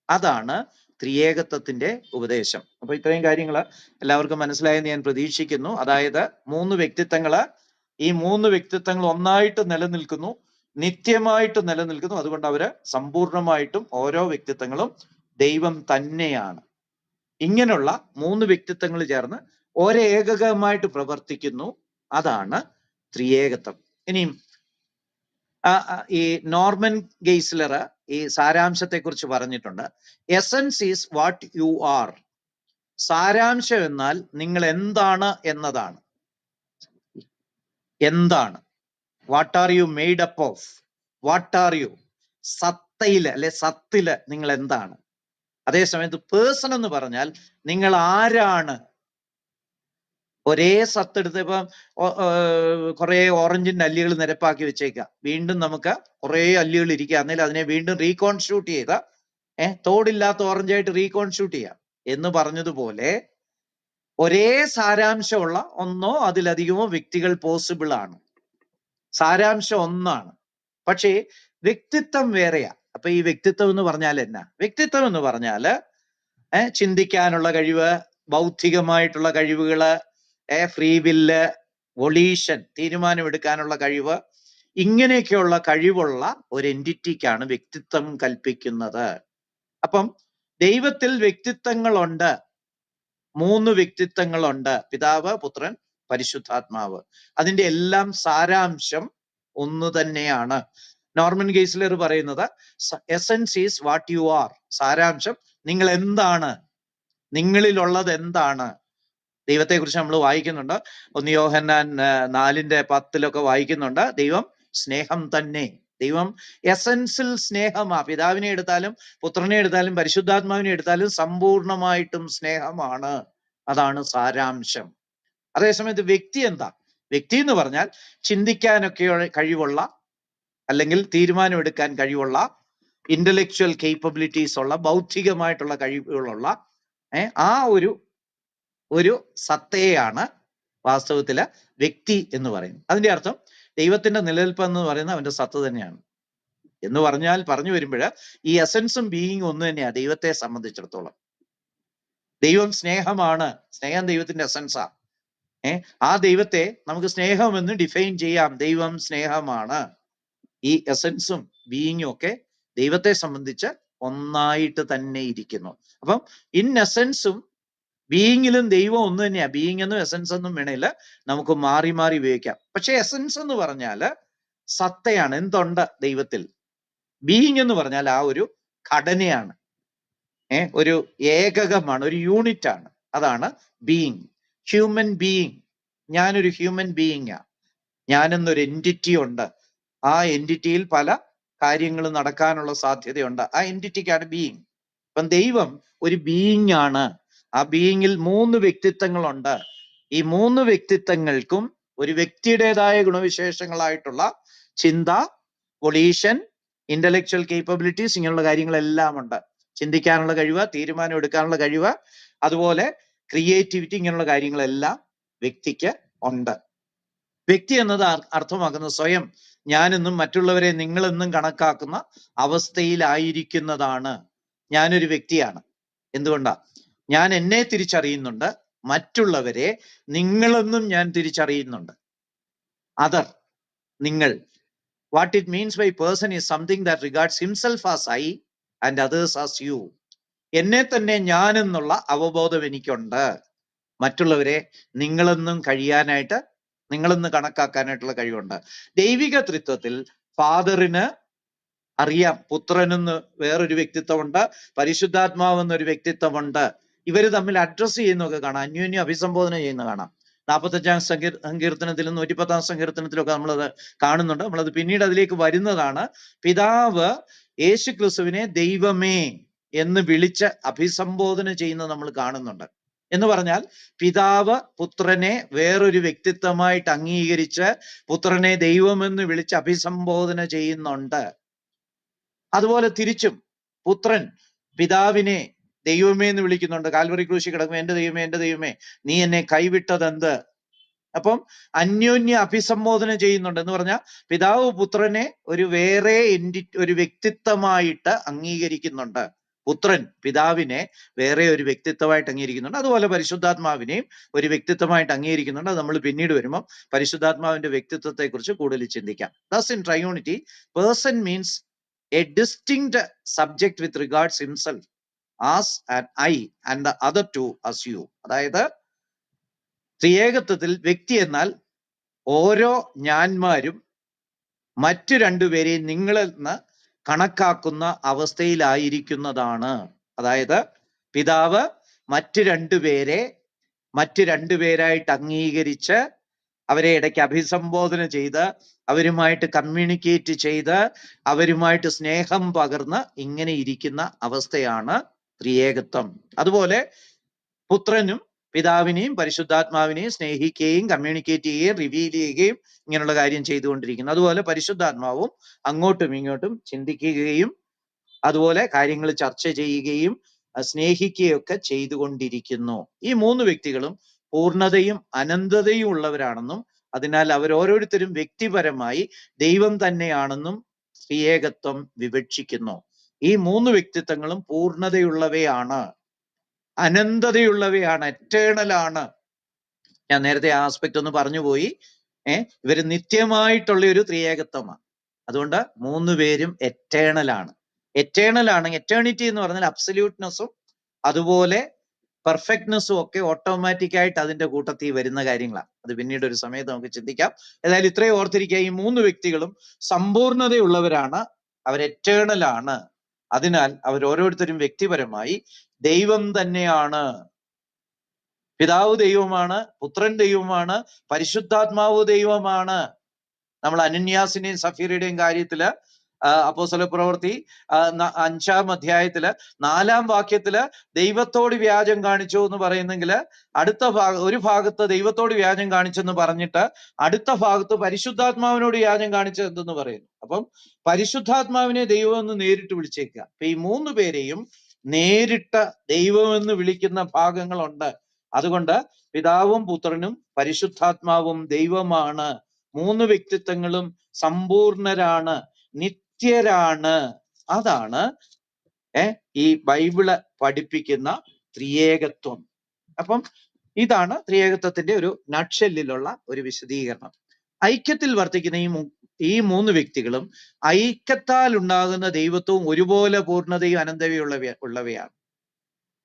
അതാണ് ത്രിയേകത്വത്തിന്റെ ഉപദേശം. അപ്പൊ ഇത്രയും കാര്യങ്ങൾ എല്ലാവർക്കും മനസ്സിലായെന്ന് ഞാൻ പ്രതീക്ഷിക്കുന്നു. അതായത് 3 വ്യക്തിത്വങ്ങള്, ഈ 3 വ്യക്തിത്വങ്ങൾ ഒന്നായിട്ട് നിലനിൽക്കുന്നു, നിത്യമായിട്ട് നിലനിൽക്കുന്നു. അതുകൊണ്ട് അവര് സമ്പൂർണമായിട്ടും ഓരോ വ്യക്തിത്വങ്ങളും ദൈവം തന്നെയാണ്. ഇങ്ങനെയുള്ള 3 വ്യക്തിത്വങ്ങൾ ചേർന്ന് ഒരേകകമായിട്ട് പ്രവർത്തിക്കുന്നു. അതാണ് ത്രിയേകത്വം. ഇനിയും ഈ നോർമൻ ഗെയ്സ്ലർ ഈ സാരാംശത്തെ കുറിച്ച് പറഞ്ഞിട്ടുണ്ട്. Essence is what you are. സാരാംശം എന്നാൽ നിങ്ങൾ എന്താണ് എന്നതാണ്. എന്താണ്? What are you made up of? What are you? സത്തയില് അല്ലെ സത്തില് നിങ്ങൾ എന്താണ്? അതേസമയത്ത് പേഴ്സൺ എന്ന് പറഞ്ഞാൽ നിങ്ങൾ ആരാണ്. ഒരേ സത്തെടുത്ത് ഇപ്പം കുറെ ഓറഞ്ചിന്റെ അല്ലികൾ നിരപ്പാക്കി വെച്ചേക്കാം, വീണ്ടും നമുക്ക് കുറെ അല്ലികൾ ഇരിക്കുക, എന്നേലും അതിനെ വീണ്ടും റീകോൺസ്റ്റിറ്റ്യൂട്ട് ചെയ്ത തോടില്ലാത്ത ഓറഞ്ചായിട്ട് റീകോൺസ്റ്റിറ്റ്യൂട്ട് ചെയ്യാം എന്ന് പറഞ്ഞതുപോലെ ഒരേ സാരാംശമുള്ള ഒന്നോ അതിലധികമോ വ്യക്തികൾ പോസിബിൾ ആണ്. സാരാംശം ഒന്നാണ്, പക്ഷേ വ്യക്തിത്വം വേറെയാ. അപ്പൊ ഈ വ്യക്തിത്വം എന്ന് പറഞ്ഞാൽ എന്നാ? വ്യക്തിത്വം എന്ന് പറഞ്ഞാല് ചിന്തിക്കാനുള്ള കഴിവ്, ബൗദ്ധികമായിട്ടുള്ള കഴിവുകള്, ഫ്രീ വില്ല്, വൊളീഷൻ, തീരുമാനമെടുക്കാനുള്ള കഴിവ്, ഇങ്ങനെയൊക്കെയുള്ള കഴിവുള്ള ഒരു എൻറ്റിറ്റിക്കാണ് വ്യക്തിത്വം കൽപ്പിക്കുന്നത്. അപ്പം ദൈവത്തിൽ വ്യക്തിത്വങ്ങളുണ്ട്, 3 വ്യക്തിത്വങ്ങളുണ്ട്, പിതാവ്, പുത്രൻ, പരിശുദ്ധാത്മാവ്. അതിന്റെ എല്ലാം സാരാംശം ഒന്ന് തന്നെയാണ്. നോർമൻ ഗെയ്സ്ലർ പറയുന്നത് essence is what you are. സാരാംശം നിങ്ങൾ എന്താണ്, നിങ്ങളിലുള്ളത് എന്താണ്. ദൈവത്തെക്കുറിച്ച് നമ്മൾ വായിക്കുന്നുണ്ട്. 1 യോഹന്നാൻ 4:10 വായിക്കുന്നുണ്ട്, ദൈവം സ്നേഹം തന്നെ. ദൈവം എസൻസിൽ സ്നേഹമാ. പിതാവിനെ എടുത്താലും പുത്രനെ എടുത്താലും പരിശുദ്ധാത്മാവിനെ എടുത്താലും സമ്പൂർണമായിട്ടും സ്നേഹമാണ്. അതാണ് സാരാംശം. അതേസമയത്ത് വ്യക്തി എന്താ? വ്യക്തി എന്ന് പറഞ്ഞാൽ ചിന്തിക്കാനൊക്കെ കഴിവുള്ള, അല്ലെങ്കിൽ തീരുമാനമെടുക്കാൻ കഴിവുള്ള, ഇന്റലക്ച്വൽ കേപ്പബിലിറ്റീസ് ഉള്ള, ബൗദ്ധികമായിട്ടുള്ള കഴിവുകളുള്ള ആ ഒരു സത്തയാണ് വാസ്തവത്തില് വ്യക്തി എന്ന് പറയുന്നത്. അതിന്റെ അർത്ഥം ദൈവത്തിന്റെ നിലനിൽപ്പ് എന്ന് പറയുന്നത് അവന്റെ സത്ത തന്നെയാണ് എന്ന് പറഞ്ഞാൽ, പറഞ്ഞു വരുമ്പോൾ ഈ എസൻസും ബീയിങ്ങും ഒന്ന് തന്നെയാണ് ദൈവത്തെ സംബന്ധിച്ചിടത്തോളം. ദൈവം സ്നേഹമാണ്, സ്നേഹം ദൈവത്തിന്റെ എസൻസാ. ആ ദൈവത്തെ നമുക്ക് സ്നേഹമെന്ന് ഡിഫൈൻ ചെയ്യാം. ദൈവം സ്നേഹമാണ്. ഈ എസൻസും ബീയിങ്ങും ഒക്കെ ദൈവത്തെ സംബന്ധിച്ച് ഒന്നായിട്ട് തന്നെ ഇരിക്കുന്നു. അപ്പം ഇൻ എസൻസും ബീയിങ്ങിലും ദൈവം ഒന്ന് തന്നെയാ. ബീയിങ് എന്നും എസൻസ് എന്നും വേണേൽ നമുക്ക് മാറി മാറി ഉപയോഗിക്കാം. പക്ഷെ എസൻസ് എന്ന് പറഞ്ഞാല് സത്തയാണ്, എന്തുണ്ട് ദൈവത്തിൽ. ബീയിങ് എന്ന് പറഞ്ഞാൽ ആ ഒരു ഘടനയാണ്, ഒരു ഏകകമാണ്, ഒരു യൂണിറ്റ് ആണ്. അതാണ് ബീയിങ്. ഹ്യൂമൻ ബീയിങ്, ഞാനൊരു ഹ്യൂമൻ ബീയിങ്ങാ. ഞാനെന്നൊരു എൻറ്റിറ്റി ഉണ്ട്. ആ എൻറ്റിറ്റിയിൽ പല കാര്യങ്ങളും നടക്കാനുള്ള സാധ്യതയുണ്ട്. ആ എൻറ്റിറ്റിക്കാണ് ബീയിങ്. അപ്പം ദൈവം ഒരു ബീയിങ് ആണ്. ആ ബീയിങ്ങിൽ 3 വ്യക്തിത്വങ്ങളുണ്ട്. ഈ 3 വ്യക്തിത്വങ്ങൾക്കും ഒരു വ്യക്തിയുടേതായ ഗുണവിശേഷങ്ങളായിട്ടുള്ള ചിന്ത, വൊളീഷൻ, ഇന്റലക്ച്വൽ കേപ്പബിലിറ്റീസ്, ഇങ്ങനെയുള്ള കാര്യങ്ങളെല്ലാം ഉണ്ട്. ചിന്തിക്കാനുള്ള കഴിവ്, തീരുമാനം എടുക്കാനുള്ള കഴിവ്, അതുപോലെ ക്രിയേറ്റിവിറ്റി, ഇങ്ങനെയുള്ള കാര്യങ്ങളെല്ലാം വ്യക്തിക്ക് ഉണ്ട്. വ്യക്തി എന്നത് അർത്ഥമാക്കുന്നത് സ്വയം ഞാനെന്നും മറ്റുള്ളവരെ നിങ്ങളെന്നും കണക്കാക്കുന്ന അവസ്ഥയിലായിരിക്കുന്നതാണ്. ഞാനൊരു വ്യക്തിയാണ്. എന്തുകൊണ്ടാ? ഞാൻ എന്നെ തിരിച്ചറിയുന്നുണ്ട്, മറ്റുള്ളവരെ നിങ്ങളെന്നും ഞാൻ തിരിച്ചറിയുന്നുണ്ട്. അതർ, നിങ്ങൾ. What it means by person is something that regards himself as I and others as you. എന്നെ തന്നെ ഞാൻ എന്നുള്ള അവബോധം എനിക്കുണ്ട്. മറ്റുള്ളവരെ നിങ്ങളെന്നും കഴിയാനായിട്ട്, നിങ്ങളെന്ന് കണക്കാക്കാനായിട്ടുള്ള കഴിവുണ്ട്. ദൈവിക ത്രിത്വത്തിൽ ഫാദറിന് അറിയാം പുത്രനെന്ന് വേറൊരു വ്യക്തിത്വമുണ്ട്, പരിശുദ്ധാത്മാവെന്നൊരു വ്യക്തിത്വമുണ്ട്. ഇവര് തമ്മിൽ അഡ്രസ് ചെയ്യുന്നൊക്കെ കാണാം, അന്യോന്യം അഭിസംബോധന ചെയ്യുന്ന കാണാം. 45-ാം സങ്കീർത്തനത്തിലും 110-ാം സങ്കീർത്തനത്തിലും ഒക്കെ നമ്മളത് കാണുന്നുണ്ട്. നമ്മളത് പിന്നീട് അതിലേക്ക് വരുന്നതാണ്. പിതാവ് യേശു ക്രിസ്തുവിനെ ദൈവമേ എന്ന് വിളിച്ച് അഭിസംബോധന ചെയ്യുന്നത് നമ്മൾ കാണുന്നുണ്ട്. എന്ന് പറഞ്ഞാൽ പിതാവ് പുത്രനെ വേറൊരു വ്യക്തിത്വമായിട്ട് അംഗീകരിച്ച് പുത്രനെ ദൈവമെന്ന് വിളിച്ച് അഭിസംബോധന ചെയ്യുന്നുണ്ട്. അതുപോലെ തിരിച്ചും പുത്രൻ പിതാവിനെ ദൈവമേ എന്ന് വിളിക്കുന്നുണ്ട്. കാൽവറി ക്രൂശിൽ കിടക്കുമ്പോൾ എന്റെ ദൈവമേ, എന്റെ ദൈവമേ, നീ എന്നെ കൈവിട്ടതെന്ത്. അപ്പം അന്യോന്യ അഭിസംബോധന ചെയ്യുന്നുണ്ട്. എന്ന് പറഞ്ഞാൽ പിതാവ് പുത്രനെ ഒരു വേറെ ഒരു വ്യക്തിത്വമായിട്ട് അംഗീകരിക്കുന്നുണ്ട്. പുത്രൻ പിതാവിനെ വേറെ ഒരു വ്യക്തിത്വമായിട്ട് അംഗീകരിക്കുന്നുണ്ട്. അതുപോലെ പരിശുദ്ധാത്മാവിനെയും ഒരു വ്യക്തിത്വമായിട്ട് അംഗീകരിക്കുന്നുണ്ട്. അത് നമ്മൾ പിന്നീട് വരുമ്പോൾ പരിശുദ്ധാത്മാവിന്റെ വ്യക്തിത്വത്തെ കുറിച്ച് കൂടുതൽ ചിന്തിക്കാം. Thus in triunity, person means a distinct subject with regards himself as an I and the other two as you. അതായത് ത്രിയേകത്വത്തിൽ വ്യക്തി എന്നാൽ ഓരോ ഞാന്മാരും മറ്റു രണ്ടുപേരെയും നിങ്ങളെന്ന് കണക്കാക്കുന്ന അവസ്ഥയിലായിരിക്കുന്നതാണ്. അതായത് പിതാവ് മറ്റു രണ്ടുപേരായിട്ട് അംഗീകരിച്ച് അവരെ ഇടയ്ക്ക് അഭിസംബോധന ചെയ്ത് അവരുമായിട്ട് കമ്മ്യൂണിക്കേറ്റ് ചെയ്ത് അവരുമായിട്ട് സ്നേഹം പകർന്ന് ഇങ്ങനെ ഇരിക്കുന്ന അവസ്ഥയാണ് ത്രിയേകത്വം. അതുപോലെ പുത്രനും പിതാവിനെയും പരിശുദ്ധാത്മാവിനെയും സ്നേഹിക്കുകയും കമ്മ്യൂണിക്കേറ്റ് ചെയ്യുകയും റിവീൽ ചെയ്യുകയും ഇങ്ങനെയുള്ള കാര്യം ചെയ്തുകൊണ്ടിരിക്കുന്നു. അതുപോലെ പരിശുദ്ധാത്മാവും അങ്ങോട്ടും ഇങ്ങോട്ടും ചിന്തിക്കുകയും അതുപോലെ കാര്യങ്ങൾ ചർച്ച ചെയ്യുകയും സ്നേഹിക്കുകയും ഒക്കെ ചെയ്തുകൊണ്ടിരിക്കുന്നു. ഈ 3 വ്യക്തികളും പൂർണ്ണതയും അനന്തതയും ഉള്ളവരാണെന്നും അതിനാൽ അവരോരോരുത്തരും വ്യക്തിപരമായി ദൈവം തന്നെയാണെന്നും ത്രിയേകത്വം വിവക്ഷിക്കുന്നു. ഈ 3 വ്യക്തിത്വങ്ങളും പൂർണ്ണതയുള്ളവയാണ്, അനന്തതയുള്ളവയാണ്, എറ്റേണൽ ആണ്. ഞാൻ നേരത്തെ ആ ആസ്പെക്ട് ഒന്ന് പറഞ്ഞുപോയി. ഇവര് നിത്യമായിട്ടുള്ള ഒരു ത്രിയേകത്വമാണ്. അതുകൊണ്ട് 3 പേരും എറ്റേണൽ ആണ്. എറ്റേണൽ ആണ്. എറ്റേണിറ്റി എന്ന് പറഞ്ഞാൽ അബ്സല്യൂട്ട്നെസ്സും അതുപോലെ പെർഫെക്റ്റ്നെസ്സും ഒക്കെ ഓട്ടോമാറ്റിക് ആയിട്ട് അതിന്റെ കൂട്ടത്തിൽ വരുന്ന കാര്യങ്ങളാണ്. അത് പിന്നീട് ഒരു സമയത്ത് നമുക്ക് ചിന്തിക്കാം. ഏതായാലും ഇത്രയും ഓർത്തിരിക്കുക, ഈ 3 വ്യക്തികളും സമ്പൂർണതയുള്ളവരാണ്, അവർ എറ്റേണൽ ആണ്. അതിനാൽ അവർ ഓരോരുത്തരും വ്യക്തിപരമായി ദൈവം തന്നെയാണ്. പിതാവ് ദൈവമാണ്, പുത്രൻ ദൈവമാണ്, പരിശുദ്ധാത്മാവ് ദൈവമാണ്. നമ്മൾ അനന്യാസിന്റെയും സഫീറയുടെയും കാര്യത്തില് അപ്പോസ്തല പ്രവൃത്തി 5-ാം അധ്യായത്തില് 4-ാം വാക്യത്തില് ദൈവത്തോട് വ്യാജം കാണിച്ചു എന്ന് പറയുന്നെങ്കിൽ ഒരു ഭാഗത്ത് ദൈവത്തോട് വ്യാജം കാണിച്ചെന്ന് പറഞ്ഞിട്ട് അടുത്ത ഭാഗത്ത് പരിശുദ്ധാത്മാവിനോട് വ്യാജം കാണിച്ചത് എന്തെന്ന് പറയുന്നു. അപ്പം പരിശുദ്ധാത്മാവിനെ ദൈവം എന്ന് നേരിട്ട് വിളിച്ചേക്കുക. അപ്പൊ ഈ 3 പേരെയും നേരിട്ട് ദൈവമെന്ന് വിളിക്കുന്ന ഭാഗങ്ങളുണ്ട്. അതുകൊണ്ട് പിതാവും പുത്രനും പരിശുദ്ധാത്മാവും ദൈവമാണ്. 3 വ്യക്തിത്വങ്ങളും സമ്പൂർണരാണ്, നിത്യരാണ്. അതാണ് ഈ ബൈബിള് പഠിപ്പിക്കുന്ന ത്രിയേകത്വം. അപ്പം ഇതാണ് ത്രിയേകത്വത്തിന്റെ ഒരു നട്ട്ഷെല്ലിലുള്ള ഒരു വിശദീകരണം. ഐക്യത്തിൽ വർത്തിക്കുന്ന ഈ 3 വ്യക്തികളും ഐക്യത്താൽ ഉണ്ടാകുന്ന ദൈവത്വവും ഒരുപോലെ പൂർണ്ണതയും അനന്തതയും ഉള്ളവയാണ്.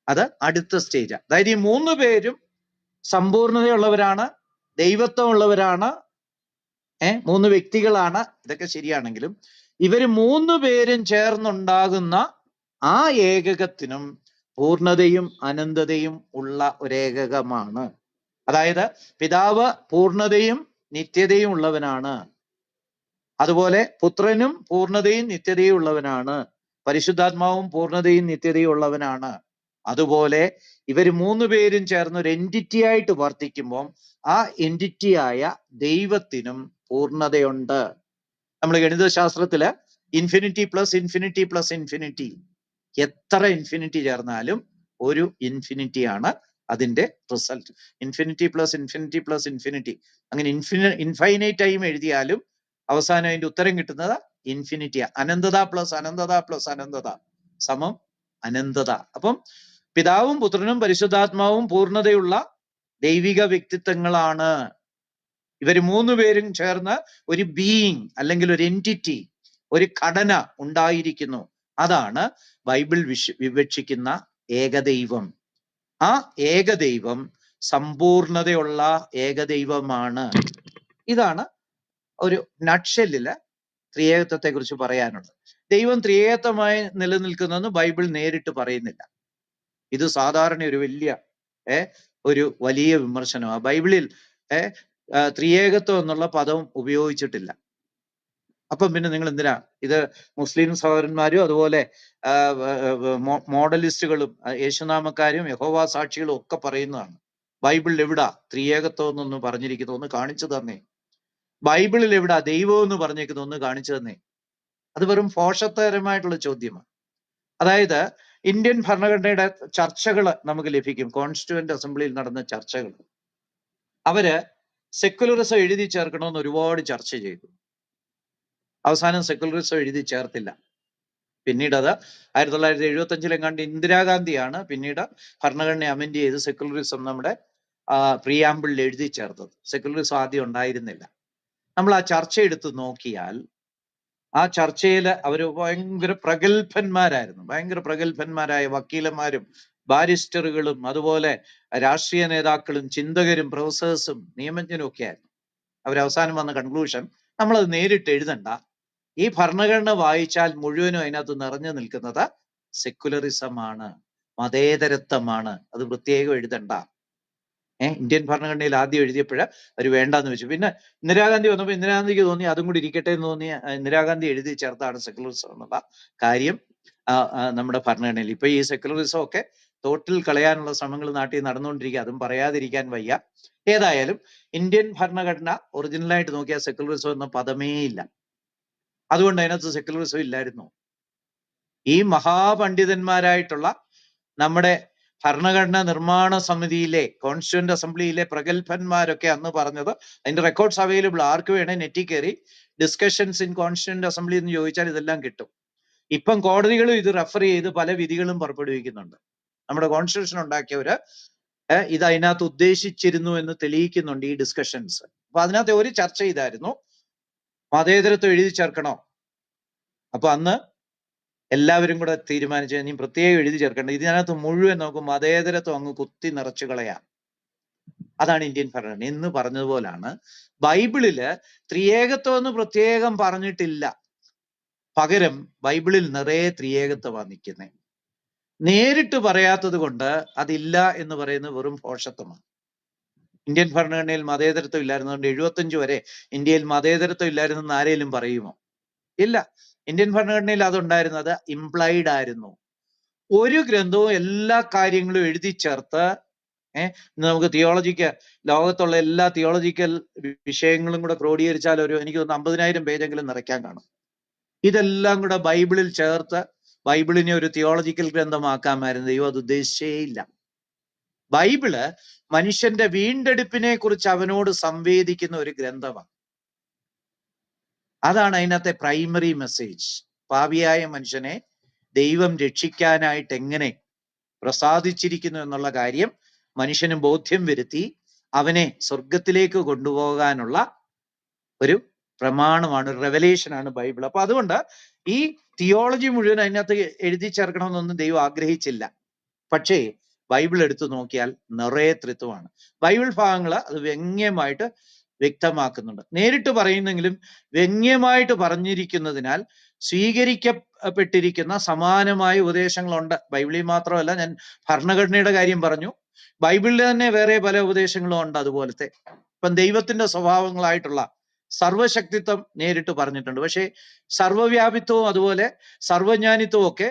അത് അടുത്ത സ്റ്റേജാണ്. അതായത് ഈ 3 പേരും സമ്പൂർണതയുള്ളവരാണ്, ദൈവത്വം ഉള്ളവരാണ്, 3 വ്യക്തികളാണ്. ഇതൊക്കെ ശരിയാണെങ്കിലും ഇവര് 3 പേരും ചേർന്നുണ്ടാകുന്ന ആ ഏകകത്തിനും പൂർണ്ണതയും അനന്തതയും ഉള്ള ഒരേകകമാണ്. അതായത് പിതാവ് പൂർണ്ണതയും നിത്യതയും ഉള്ളവനാണ്, അതുപോലെ പുത്രനും പൂർണ്ണതയും നിത്യതയും ഉള്ളവനാണ്, പരിശുദ്ധാത്മാവും പൂർണ്ണതയും നിത്യതയും ഉള്ളവനാണ്. അതുപോലെ ഇവർ 3 പേരും ചേർന്ന് ഒരു എൻറ്റിറ്റി ആയിട്ട് വർത്തിക്കുമ്പോൾ ആ എൻറ്റിറ്റിയായ ദൈവത്തിനും പൂർണ്ണതയുണ്ട്. നമ്മൾ ഗണിതശാസ്ത്രത്തില് infinity plus infinity plus infinity, എത്ര ഇൻഫിനിറ്റി ചേർന്നാലും ഒരു ഇൻഫിനിറ്റി ആണ് അതിന്റെ result. Infinity plus infinity plus infinity, അങ്ങനെ ഇൻഫൈനൈറ്റ് ടൈം എഴുതിയാലും അവസാനം അതിന്റെ ഉത്തരം കിട്ടുന്നത് ഇൻഫിനിറ്റിയാ. അനന്തത പ്ലസ് അനന്തത പ്ലസ് അനന്തത സമം അനന്തത. അപ്പം പിതാവും പുത്രനും പരിശുദ്ധാത്മാവും പൂർണ്ണതയുള്ള ദൈവിക വ്യക്തിത്വങ്ങളാണ്. ഇവർ 3 പേരും ചേർന്ന് ഒരു ബീയിങ് അല്ലെങ്കിൽ ഒരു എൻറ്റിറ്റി, ഒരു ഘടന ഉണ്ടായിരിക്കുന്നു. അതാണ് ബൈബിൾ വിവക്ഷിക്കുന്ന ഏകദൈവം. ആ ഏകദൈവം സമ്പൂർണതയുള്ള ഏകദൈവമാണ്. ഇതാണ് ഒരു നട്ട്ഷെല്ലില് ത്രിയേകത്വത്തെ കുറിച്ച് പറയാനുള്ളത്. ദൈവം ത്രിയേകത്വമായി നിലനിൽക്കുന്നതെന്ന് ബൈബിൾ നേരിട്ട് പറയുന്നില്ല. ഇത് സാധാരണ ഒരു വലിയ വിമർശനമാണ്. ബൈബിളിൽ ത്രിയേകത്വം എന്നുള്ള പദം ഉപയോഗിച്ചിട്ടില്ല. അപ്പം പിന്നെ നിങ്ങൾ എന്തിനാ ഇത്? മുസ്ലിം സഹോദരന്മാരും അതുപോലെ മോഡലിസ്റ്റുകളും യേശുനാമക്കാരും യഹോവ സാക്ഷികളും ഒക്കെ പറയുന്നതാണ്. ബൈബിളിൽ എവിടാ ത്രിയേകത്വം എന്നൊന്ന് പറഞ്ഞിരിക്കുന്നു? ഒന്ന് കാണിച്ചു തന്നെ. ബൈബിളിൽ എവിടാ ദൈവം എന്ന് പറഞ്ഞിരിക്കുന്നു? ഒന്ന് കാണിച്ചു തന്നെ. അത് വെറും ഫോഷത്തരമായിട്ടുള്ള ചോദ്യമാണ്. അതായത് ഇന്ത്യൻ ഭരണഘടനയുടെ ചർച്ചകൾ നമുക്ക് ലഭിക്കും. കോൺസ്റ്റിറ്റ്യൂവന്റ് അസംബ്ലിയിൽ നടന്ന ചർച്ചകൾ. അവര് സെക്കുലറിസം എഴുതി ചേർക്കണമെന്ന് ഒരുപാട് ചർച്ച ചെയ്തു. അവസാനം സെക്കുലറിസം എഴുതി ചേർത്തില്ല. പിന്നീട് അത് 1975 ഇന്ദിരാഗാന്ധിയാണ് പിന്നീട് ഭരണഘടന അമെൻഡ് ചെയ്ത് സെക്കുലറിസം നമ്മുടെ പ്രിയാമ്പിളിൽ എഴുതി ചേർത്തത്. സെക്കുലറിസം ആദ്യം ഉണ്ടായിരുന്നില്ല. നമ്മൾ ആ ചർച്ച എടുത്ത് നോക്കിയാൽ ആ ചർച്ചയിൽ അവർ ഭയങ്കര പ്രഗത്ഭന്മാരായ വക്കീലന്മാരും ബാരിസ്റ്ററുകളും അതുപോലെ രാഷ്ട്രീയ നേതാക്കളും ചിന്തകരും പ്രൊഫസേഴ്സും നിയമജ്ഞരും ഒക്കെ ആയിരുന്നു. അവരവസാനം വന്ന കൺക്ലൂഷൻ, നമ്മളത് നേരിട്ട് എഴുതണ്ട, ഈ ഭരണഘടന വായിച്ചാൽ മുഴുവനും അതിനകത്ത് നിറഞ്ഞു നിൽക്കുന്നത് സെക്കുലറിസമാണ്, മതേതരത്വമാണ്, അത് പ്രത്യേകം എഴുതണ്ട. ഇന്ത്യൻ ഭരണഘടനയിൽ ആദ്യം എഴുതിയപ്പോൾ അവർ വേണ്ടാന്ന് വെച്ചു. പിന്നെ ഇന്ദിരാഗാന്ധി വന്നപ്പോൾ ഇന്ദിരാഗാന്ധിക്ക് തോന്നി അതും കൂടി ഇരിക്കട്ടെ എന്ന് തോന്നി ഇന്ദിരാഗാന്ധി എഴുതി ചേർത്താണ് സെക്കുലറിസം എന്നുള്ള കാര്യം നമ്മുടെ ഭരണഘടനയിൽ. ഇപ്പൊ ഈ സെക്കുലറിസം ഒക്കെ തോട്ടിൽ കളയാനുള്ള ശ്രമങ്ങൾ നാട്ടിൽ നടന്നുകൊണ്ടിരിക്കുക. അതും പറയാതിരിക്കാൻ വയ്യ. ഏതായാലും ഇന്ത്യൻ ഭരണഘടന ഒറിജിനലായിട്ട് നോക്കിയാൽ സെക്കുലറിസം എന്ന പദമേ ഇല്ല. അതുകൊണ്ട് അതിനകത്ത് സെക്കുലറിസം ഇല്ലായിരുന്നു. ഈ മഹാപണ്ഡിതന്മാരായിട്ടുള്ള നമ്മുടെ ഭരണഘടനാ നിർമ്മാണ സമിതിയിലെ കോൺസ്റ്റിറ്റ്യൂവന്റ് അസംബ്ലിയിലെ പ്രഗത്ഭന്മാരൊക്കെ അന്ന് പറഞ്ഞത്, അതിന്റെ റെക്കോർഡ്സ് അവൈലബിൾ, ആർക്ക് വേണേ നെറ്റിൽ കയറി ഡിസ്കഷൻസ് ഇൻ കോൺസ്റ്റിറ്റ്യൂവന്റ് അസംബ്ലി എന്ന് ചോദിച്ചാൽ ഇതെല്ലാം കിട്ടും. ഇപ്പം കോടതികളും ഇത് റെഫർ ചെയ്ത് പല വിധികളും പുറപ്പെടുവിക്കുന്നുണ്ട്. നമ്മുടെ കോൺസ്റ്റിറ്റ്യൂഷൻ ഉണ്ടാക്കിയവര് ഇത് അതിനകത്ത് ഉദ്ദേശിച്ചിരുന്നു എന്ന് തെളിയിക്കുന്നുണ്ട് ഈ ഡിസ്കഷൻസ്. അപ്പൊ അതിനകത്ത് ഒരു ചർച്ച ഇതായിരുന്നു, മതേതരത്വം എഴുതി ചേർക്കണോ? അപ്പൊ അന്ന് എല്ലാവരും കൂടെ തീരുമാനിച്ചു ഇനി പ്രത്യേകം എഴുതി ചേർക്കേണ്ടത്, ഇതിനകത്ത് മുഴുവൻ നമുക്ക് മതേതരത്വം അങ്ങ് കുത്തി നിറച്ചു കളയാം. അതാണ് ഇന്ത്യൻ ഭരണഘടന. എന്ന് പറഞ്ഞതുപോലാണ് ബൈബിളില് ത്രിയേകത്വം എന്ന് പ്രത്യേകം പറഞ്ഞിട്ടില്ല. പകരം ബൈബിളിൽ നിറയെ ത്രിയേകത്വമാണ് നിൽക്കുന്നത്. നേരിട്ട് പറയാത്തത് കൊണ്ട് അതില്ല എന്ന് പറയുന്നത് വെറും ഭോഷത്വമാണ്. ഇന്ത്യൻ ഭരണഘടനയിൽ മതേതരത്വം ഇല്ലായിരുന്നതുകൊണ്ട് 75 വരെ ഇന്ത്യയിൽ മതേതരത്വം ഇല്ലായിരുന്നെന്ന് ആരെങ്കിലും പറയുമോ? ഇല്ല. ഇന്ത്യൻ ഭരണഘടനയിൽ അതുണ്ടായിരുന്നത് ഇംപ്ലൈഡ് ആയിരുന്നു. ഒരു ഗ്രന്ഥവും എല്ലാ കാര്യങ്ങളും എഴുതി ചേർത്ത് നമുക്ക് തിയോളജിക്ക് ലോകത്തുള്ള എല്ലാ തിയോളജിക്കൽ വിഷയങ്ങളും കൂടെ ക്രോഡീകരിച്ചാൽ എനിക്ക് തോന്നുന്നു 50,000 പേജെങ്കിലും നിറയ്ക്കാൻ കാണും. ഇതെല്ലാം കൂടെ ബൈബിളിൽ ചേർത്ത് ബൈബിളിനെ ഒരു തിയോളജിക്കൽ ഗ്രന്ഥമാക്കാമായിരുന്നു. ദൈവം അത് ഉദ്ദേശിച്ചേ ഇല്ല. ബൈബിള് മനുഷ്യന്റെ വീണ്ടെടുപ്പിനെ കുറിച്ച് അവനോട് സംവേദിക്കുന്ന ഒരു ഗ്രന്ഥമാണ്. അതാണ് അതിനകത്തെ പ്രൈമറി മെസ്സേജ്. പാപിയായ മനുഷ്യനെ ദൈവം രക്ഷിക്കാനായിട്ട് എങ്ങനെ പ്രസാദിച്ചിരിക്കുന്നു എന്നുള്ള കാര്യം മനുഷ്യന് ബോധ്യം വരുത്തി അവനെ സ്വർഗത്തിലേക്ക് കൊണ്ടുപോകാനുള്ള ഒരു പ്രമാണമാണ്, ഒരു റെവലേഷനാണ് ബൈബിൾ. അപ്പൊ അതുകൊണ്ട് ഈ തിയോളജി മുഴുവൻ അതിനകത്ത് എഴുതി ചേർക്കണമെന്നൊന്നും ദൈവം ആഗ്രഹിച്ചില്ല. പക്ഷേ ബൈബിൾ എടുത്തു നോക്കിയാൽ നിറയെ ത്രിത്വമാണ്. ബൈബിൾ ഭാഗങ്ങൾ അത് വ്യംഗ്യമായിട്ട് വ്യക്തമാക്കുന്നുണ്ട്. നേരിട്ട് പറയുന്നെങ്കിലും വ്യംഗ്യമായിട്ട് പറഞ്ഞിരിക്കുന്നതിനാൽ സ്വീകരിക്കപ്പെട്ടിരിക്കുന്ന സമാനമായ ഉപദേശങ്ങളുണ്ട്. ബൈബിളിൽ മാത്രമല്ല, ഞാൻ ഭരണഘടനയുടെ കാര്യം പറഞ്ഞു, ബൈബിളിൽ തന്നെ വേറെ പല ഉപദേശങ്ങളും ഉണ്ട് അതുപോലത്തെ. ഇപ്പം ദൈവത്തിന്റെ സ്വഭാവങ്ങളായിട്ടുള്ള സർവശക്തിത്വം നേരിട്ട് പറഞ്ഞിട്ടുണ്ട്. പക്ഷേ സർവവ്യാപിത്വവും അതുപോലെ സർവജ്ഞാനിത്വവും ഒക്കെ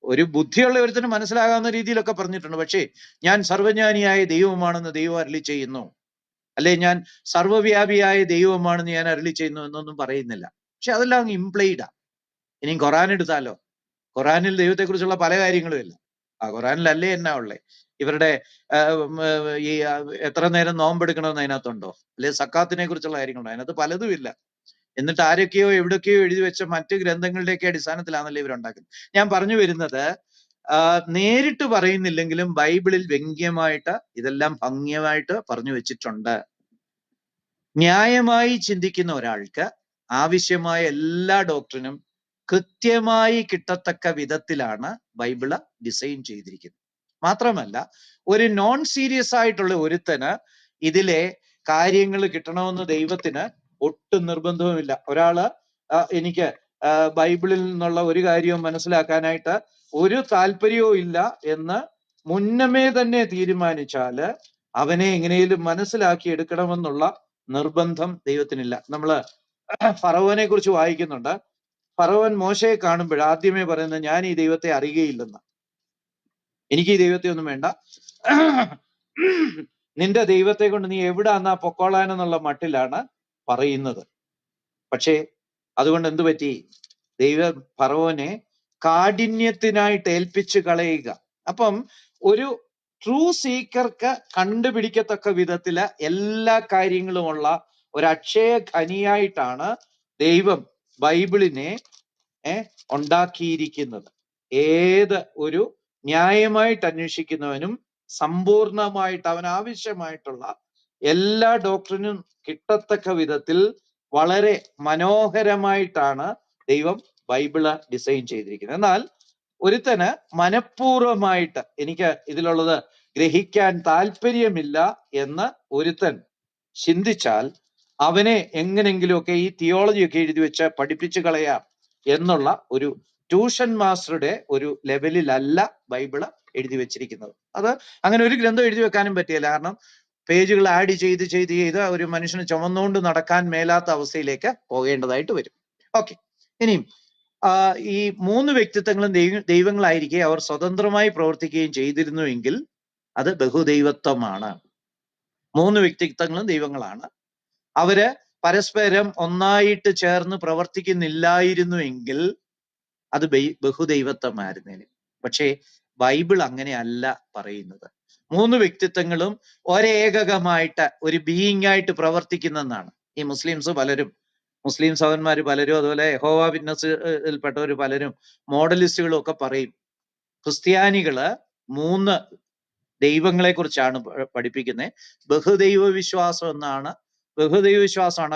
ഒരു ബുദ്ധിയുള്ള ഒരുത്തിന് മനസ്സിലാകാവുന്ന രീതിയിലൊക്കെ പറഞ്ഞിട്ടുണ്ട്. പക്ഷേ ഞാൻ സർവജ്ഞാനിയായ ദൈവമാണെന്ന് ദൈവം അരുളി ചെയ്യുന്നു, അല്ലെ ഞാൻ സർവ്വവ്യാപിയായ ദൈവമാണെന്ന് ഞാൻ അരുളി ചെയ്യുന്നു എന്നൊന്നും പറയുന്നില്ല. പക്ഷെ അതെല്ലാം അങ്ങ് ഇംപ്ലൈഡാ. ഇനിയും ഖുറാൻ എടുത്താലോ, ഖുറാനിൽ ദൈവത്തെക്കുറിച്ചുള്ള പല കാര്യങ്ങളും ഇല്ല. ആ ഖുറാനിലല്ലേ എന്നാ ഉള്ളേ? ഇവരുടെ ഈ എത്ര നേരം നോമ്പെടുക്കണമെന്ന് അതിനകത്തുണ്ടോ? അല്ലെ സക്കാത്തിനെ കുറിച്ചുള്ള കാര്യങ്ങളുണ്ടോ? അതിനകത്ത് പലതും ഇല്ല. എന്നിട്ട് ആരൊക്കെയോ എവിടൊക്കെയോ എഴുതി വെച്ച മറ്റ് ഗ്രന്ഥങ്ങളുടെയൊക്കെ അടിസ്ഥാനത്തിലാണല്ലോ ഇവരുണ്ടാക്കുന്നത്. ഞാൻ പറഞ്ഞു വരുന്നത്, നേരിട്ട് പറയുന്നില്ലെങ്കിലും ബൈബിളിൽ വ്യംഗ്യമായിട്ട് ഇതെല്ലാം ഭംഗിയായിട്ട് പറഞ്ഞു വെച്ചിട്ടുണ്ട്. ന്യായമായി ചിന്തിക്കുന്ന ഒരാൾക്ക് ആവശ്യമായ എല്ലാ ഡോക്ട്രിനും കൃത്യമായി കിട്ടത്തക്ക വിധത്തിലാണ് ബൈബിള് ഡിസൈൻ ചെയ്തിരിക്കുന്നത്. മാത്രമല്ല, ഒരു നോൺ സീരിയസ് ആയിട്ടുള്ള ഒരുത്തന് ഇതിലെ കാര്യങ്ങൾ കിട്ടണമെന്ന് ദൈവത്തിന് ഒട്ടും നിർബന്ധവുമില്ല. ഒരാള് എനിക്ക് ബൈബിളിൽ നിന്നുള്ള ഒരു കാര്യവും മനസ്സിലാക്കാനായിട്ട് ഒരു താല്പര്യവും ഇല്ല എന്ന് മുന്നമേ തന്നെ തീരുമാനിച്ചാല് അവനെ എങ്ങനെയും മനസ്സിലാക്കി എടുക്കണമെന്നുള്ള നിർബന്ധം ദൈവത്തിനില്ല. നമ്മള് ഫറവോനെ കുറിച്ച് വായിക്കുന്നുണ്ട്. ഫറവോൻ മോശയെ കാണുമ്പോൾ ആദ്യമേ പറയുന്നത്, ഞാൻ ഈ ദൈവത്തെ അറിയുകയില്ലെന്ന്, എനിക്ക് ഈ ദൈവത്തെ ഒന്നും വേണ്ട, നിന്റെ ദൈവത്തെ കൊണ്ട് നീ എവിടാന്നാ പൊക്കോളാനെന്നുള്ള മട്ടിലാണ് പറയുന്നത്. പക്ഷേ അതുകൊണ്ട് എന്തു പറ്റി? ദൈവം ഫറവോനെ കാഠിന്യത്തിനായിട്ട് ഏൽപ്പിച്ചു കളയുക. അപ്പം ഒരു ട്രൂ സീക്കർക്ക് കണ്ടുപിടിക്കത്തക്ക വിധത്തില് എല്ലാ കാര്യങ്ങളുമുള്ള ഒരു അക്ഷയ ഖനിയായിട്ടാണ് ദൈവം ബൈബിളിനെ ഉണ്ടാക്കിയിരിക്കുന്നത്. ഏത് ഒരു ന്യായമായിട്ട് അന്വേഷിക്കുന്നവനും സമ്പൂർണമായിട്ട് അവൻ ആവശ്യമായിട്ടുള്ള എല്ലാ ഡോക്ടറിനും കിട്ടത്തക്ക വിധത്തിൽ വളരെ മനോഹരമായിട്ടാണ് ദൈവം ബൈബിള് ഡിസൈൻ ചെയ്തിരിക്കുന്നത്. എന്നാൽ ഒരുത്തന് മനഃപൂർവമായിട്ട് എനിക്ക് ഇതിലുള്ളത് ഗ്രഹിക്കാൻ താല്പര്യമില്ല എന്ന് ഒരുത്തൻ ചിന്തിച്ചാൽ അവനെ എങ്ങനെങ്കിലുമൊക്കെ ഈ തിയോളജിയൊക്കെ എഴുതി വെച്ച് പഠിപ്പിച്ചു കളയാം എന്നുള്ള ഒരു ട്യൂഷൻ മാസ്റ്ററുടെ ഒരു ലെവലിലല്ല ബൈബിള് എഴുതി വെച്ചിരിക്കുന്നത്. അത് അങ്ങനെ ഒരു ഗ്രന്ഥം എഴുതി വെക്കാനും പറ്റില്ല. കാരണം പേജുകൾ ആഡ് ചെയ്ത് ഒരു മനുഷ്യന് ചുമന്നുകൊണ്ട് നടക്കാൻ മേലാത്ത അവസ്ഥയിലേക്ക് പോകേണ്ടതായിട്ട് വരും. ഓക്കെ, ഇനിയും ഈ 3 വ്യക്തിത്വങ്ങളും ദൈവങ്ങളായിരിക്കെ അവർ സ്വതന്ത്രമായി പ്രവർത്തിക്കുകയും ചെയ്തിരുന്നുവെങ്കിൽ അത് ബഹുദൈവത്വമാണ്. 3 വ്യക്തിത്വങ്ങളും ദൈവങ്ങളാണ്. അവര് പരസ്പരം ഒന്നായിട്ട് ചേർന്ന് പ്രവർത്തിക്കുന്നില്ലായിരുന്നുവെങ്കിൽ അത് ബഹുദൈവത്വമായിരുന്നേനെ. പക്ഷേ ബൈബിൾ അങ്ങനെയല്ല പറയുന്നത്. 3 വ്യക്തിത്വങ്ങളും ഒരേകമായിട്ട് ഒരു ബീയിങ് ആയിട്ട് പ്രവർത്തിക്കുന്നെന്നാണ്. ഈ മുസ്ലിം സഹോദരന്മാർ പലരും, അതുപോലെ യഹോവ വിറ്റ്നസ്സിൽപ്പെട്ടവർ പലരും, മോഡലിസ്റ്റുകളും ഒക്കെ പറയും ക്രിസ്ത്യാനികള് 3 ദൈവങ്ങളെ കുറിച്ചാണ് പഠിപ്പിക്കുന്നത്, ബഹുദൈവ വിശ്വാസമാണ്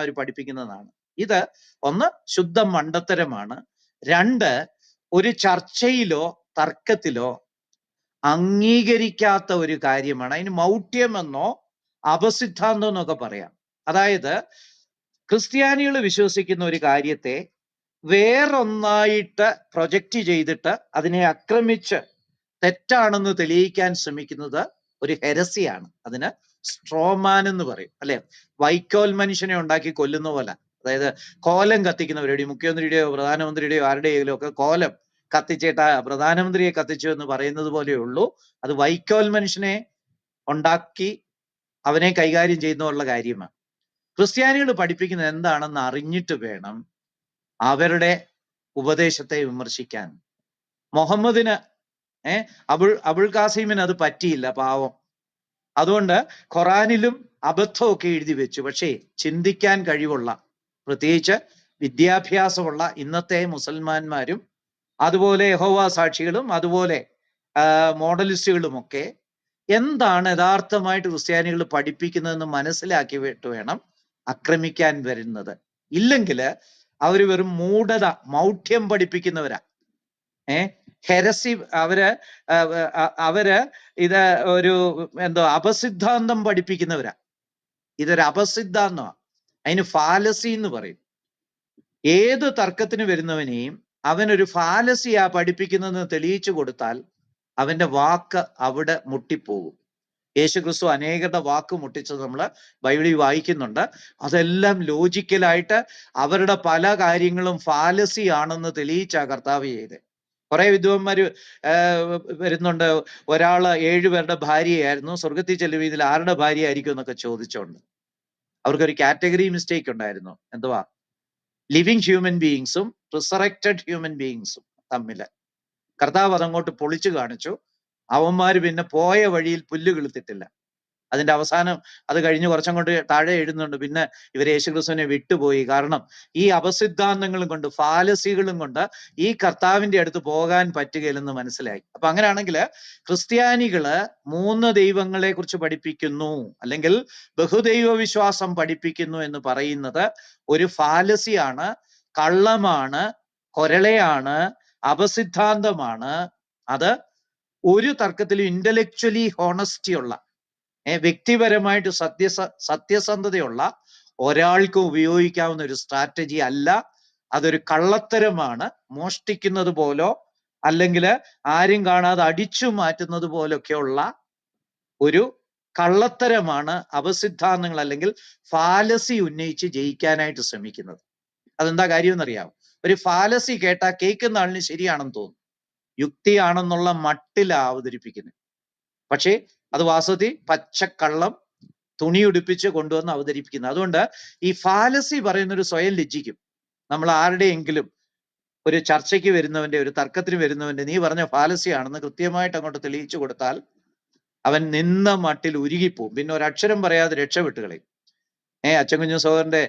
അവർ പഠിപ്പിക്കുന്നതാണ്. ഇത് ഒന്ന് ശുദ്ധ മണ്ടത്തരമാണ്. 2 ഒരു ചർച്ചയിലോ തർക്കത്തിലോ അംഗീകരിക്കാത്ത ഒരു കാര്യമാണ്. അതിന് മൗഢ്യമെന്നോ അപസിദ്ധാന്തം എന്നൊക്കെ പറയാം. അതായത് ക്രിസ്ത്യാനികൾ വിശ്വസിക്കുന്ന ഒരു കാര്യത്തെ വേറൊന്നായിട്ട് പ്രൊജക്റ്റ് ചെയ്തിട്ട് അതിനെ ആക്രമിച്ച് തെറ്റാണെന്ന് തെളിയിക്കാൻ ശ്രമിക്കുന്നത് ഒരു ഹെരസിയാണ്. അതിന് സ്ട്രോമാൻ എന്ന് പറയും, അല്ലെ? വൈക്കോൽ മനുഷ്യനെ ഉണ്ടാക്കി കൊല്ലുന്ന പോലെ. അതായത് കോലം കത്തിക്കുന്നവരുടെ, മുഖ്യമന്ത്രിയുടെയോ പ്രധാനമന്ത്രിയുടെയോ ആരുടെയെങ്കിലും ഒക്കെ കോലം കത്തിച്ചിട്ട് പ്രധാനമന്ത്രിയെ കത്തിച്ചു എന്ന് പറയുന്നത് പോലെയുള്ളൂ. അത് വൈക്കോൽ മനുഷ്യനെ ഉണ്ടാക്കി അവനെ കൈകാര്യം ചെയ്യുന്നുള്ള കാര്യമാണ്. ക്രിസ്ത്യാനികൾ പഠിപ്പിക്കുന്നത് എന്താണെന്ന് അറിഞ്ഞിട്ട് വേണം അവരുടെ ഉപദേശത്തെ വിമർശിക്കാൻ. മുഹമ്മദിന് അബുൾ ഖാസിമിന് അത് പറ്റിയില്ല, പാവം. അതുകൊണ്ട് ഖുറാനിലും അബദ്ധമൊക്കെ എഴുതി വെച്ചു. പക്ഷേ ചിന്തിക്കാൻ കഴിവുള്ള, പ്രത്യേകിച്ച് വിദ്യാഭ്യാസമുള്ള ഇന്നത്തെ മുസൽമാന്മാരും അതുപോലെ യഹോവ സാക്ഷികളും അതുപോലെ മോഡലിസ്റ്റുകളുമൊക്കെ എന്താണ് യഥാർത്ഥമായിട്ട് ക്രിസ്ത്യാനികൾ പഠിപ്പിക്കുന്നതെന്ന് മനസ്സിലാക്കിയിട്ട് വേണം ആക്രമിക്കാൻ വരുന്നത്. ഇല്ലെങ്കിൽ അവർ വെറും മൂഢത, മൗഢ്യം പഠിപ്പിക്കുന്നവരാ. ഹെരസി, അവര് ഇത് ഒരു അപസിദ്ധാന്തം പഠിപ്പിക്കുന്നവരാ. ഇതൊരു അപസിദ്ധാന്തമാണ്. അതിന് ഫാലസി എന്ന് പറയും. ഏത് തർക്കത്തിന് വരുന്നവനെയും അവനൊരു ഫാലസിയാ പഠിപ്പിക്കുന്നതെന്ന് തെളിയിച്ചു കൊടുത്താൽ അവന്റെ വാക്ക് അവിടെ മുട്ടിപ്പോകും. യേശുക്രിസ്തു അനേകരുടെ വാക്ക് മുട്ടിച്ചത് നമ്മൾ ബൈബിളിൽ വായിക്കുന്നുണ്ട്. അതെല്ലാം ലോജിക്കലായിട്ട് അവരുടെ പല കാര്യങ്ങളും ഫാലസി ആണെന്ന് തെളിയിച്ചാ കർത്താവ് ചെയ്ത്. കുറെ വിദ്വാന്മാര് വരുന്നുണ്ട്. ഒരാള് 7 പേരുടെ ഭാര്യയായിരുന്നു, സ്വർഗത്തിൽ ചെല്ലുമ്പോൾ ഇതിൽ ആരുടെ ഭാര്യ ആയിരിക്കും എന്നൊക്കെ ചോദിച്ചോണ്ട്. അവർക്കൊരു കാറ്റഗറി മിസ്റ്റേക്ക് ഉണ്ടായിരുന്നു. എന്തുവാ? ലിവിങ് ഹ്യൂമൻ ബീയിങ്സും റിസറക്റ്റഡ് ഹ്യൂമൻ ബീയിങ്സും തമ്മില്. കർത്താവ് അതങ്ങോട്ട് പൊളിച്ചു കാണിച്ചു. അവന്മാര് പിന്നെ പോയ വഴിയിൽ പുല്ല് കിളുത്തിട്ടില്ല. അതിന്റെ അവസാനം അത് കഴിഞ്ഞ് കുറച്ചങ്ങോട്ട് താഴെ എഴുതുന്നുണ്ട്, പിന്നെ ഇവർ യേശുക്രിസ്തുവിനെ വിട്ടുപോയി. കാരണം ഈ അപസിദ്ധാന്തങ്ങളും കൊണ്ട്, ഫാലസികളും കൊണ്ട് ഈ കർത്താവിന്റെ അടുത്ത് പോകാൻ പറ്റുകയില്ലെന്ന് മനസ്സിലായി. അപ്പൊ അങ്ങനെയാണെങ്കിൽ ക്രിസ്ത്യാനികള് 3 ദൈവങ്ങളെ കുറിച്ച് പഠിപ്പിക്കുന്നു, അല്ലെങ്കിൽ ബഹുദൈവ വിശ്വാസം പഠിപ്പിക്കുന്നു എന്ന് പറയുന്നത് ഒരു ഫാലസിയാണ്, കള്ളമാണ്, കൊരളയാണ്, അപസിദ്ധാന്തമാണ്. അത് ഒരു തർക്കത്തിലും ഇന്റലക്ച്വലി ഹോണസ്റ്റി ഉള്ള, വ്യക്തിപരമായിട്ട് സത്യസന്ധതയുള്ള ഒരാൾക്ക് ഉപയോഗിക്കാവുന്ന ഒരു സ്ട്രാറ്റജി അല്ല. അതൊരു കള്ളത്തരമാണ്. മോഷ്ടിക്കുന്നത് പോലോ അല്ലെങ്കിൽ ആരും കാണാതെ അടിച്ചു മാറ്റുന്നത് പോലൊക്കെയുള്ള ഒരു കള്ളത്തരമാണ് അപസിദ്ധാന്തങ്ങൾ അല്ലെങ്കിൽ ഫാലസി ഉന്നയിച്ച് ജയിക്കാനായിട്ട് ശ്രമിക്കുന്നത്. അതെന്താ കാര്യം എന്നറിയാമോ? ഒരു ഫാലസി കേട്ടാ കേൾക്കുന്ന ആളിന് ശരിയാണെന്ന് തോന്നും, യുക്തിയാണെന്നുള്ള മട്ടിലാ അവതരിപ്പിക്കുന്നത്. പക്ഷേ അത് വാസ്തവത്തിൽ പച്ചക്കള്ളം തുണിയുടുപ്പിച്ച് കൊണ്ടുവന്ന് അവതരിപ്പിക്കുന്നത്. അതുകൊണ്ട് ഈ ഫാലസി പറയുന്നൊരു സ്വയം ലജ്ജിക്കും. നമ്മൾ ആരുടെയെങ്കിലും ഒരു ചർച്ചയ്ക്ക് വരുന്നവന്റെ, ഒരു തർക്കത്തിന് വരുന്നവന്റെ നീ പറഞ്ഞ ഫാലസി ആണെന്ന് കൃത്യമായിട്ട് അങ്ങോട്ട് തെളിയിച്ചു കൊടുത്താൽ അവൻ നിന്ന മട്ടിൽ ഉരുകിപ്പോവും. പിന്നെ ഒരക്ഷരം പറയാതെ രക്ഷപ്പെട്ട് കളയും. അച്ചൻകുഞ്ഞു സഹോദരന്റെ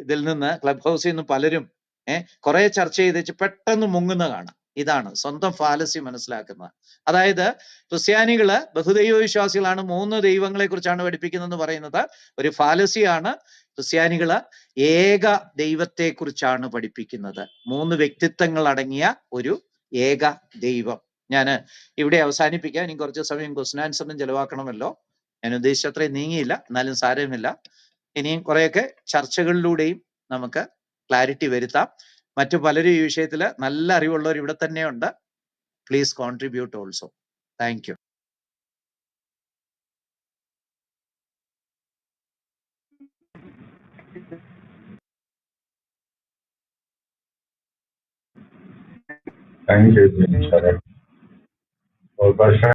ഇതിൽ നിന്ന്, ക്ലബ് ഹൗസിൽ നിന്ന് പലരും കുറെ ചർച്ച ചെയ്ത് പെട്ടെന്ന് മുങ്ങുന്ന കാണാം. ഇതാണ് സ്വന്തം ഫാലസി മനസ്സിലാക്കുന്നത്. അതായത് ക്രിസ്ത്യാനികള് ബഹുദൈവ വിശ്വാസികളാണ്, 3 ദൈവങ്ങളെ കുറിച്ചാണ് പഠിപ്പിക്കുന്നതെന്ന് പറയുന്നത് ഒരു ഫാലസിയാണ്. ക്രിസ്ത്യാനികള് ഏക ദൈവത്തെ കുറിച്ചാണ് പഠിപ്പിക്കുന്നത്, 3 വ്യക്തിത്വങ്ങൾ അടങ്ങിയ ഒരു ഏക ദൈവം. ഞാൻ ഇവിടെ അവസാനിപ്പിക്കാം. ഇനി കുറച്ച് സമയം ക്വസ്റ്റ്യൻ ആൻസറിനും ചെലവാക്കണമല്ലോ. ഞാൻ ഉദ്ദേശിച്ചത്രയും നീങ്ങിയില്ല, എന്നാലും സാരമില്ല. ഇനിയും കുറെയൊക്കെ ചർച്ചകളിലൂടെയും നമുക്ക് ക്ലാരിറ്റി വരുത്താം. മറ്റു പലരും ഈ വിഷയത്തിൽ നല്ല അറിവുള്ളവർ ഇവിടെ തന്നെയുണ്ട്. Please contribute also. Thank you. Thank you, Sharon.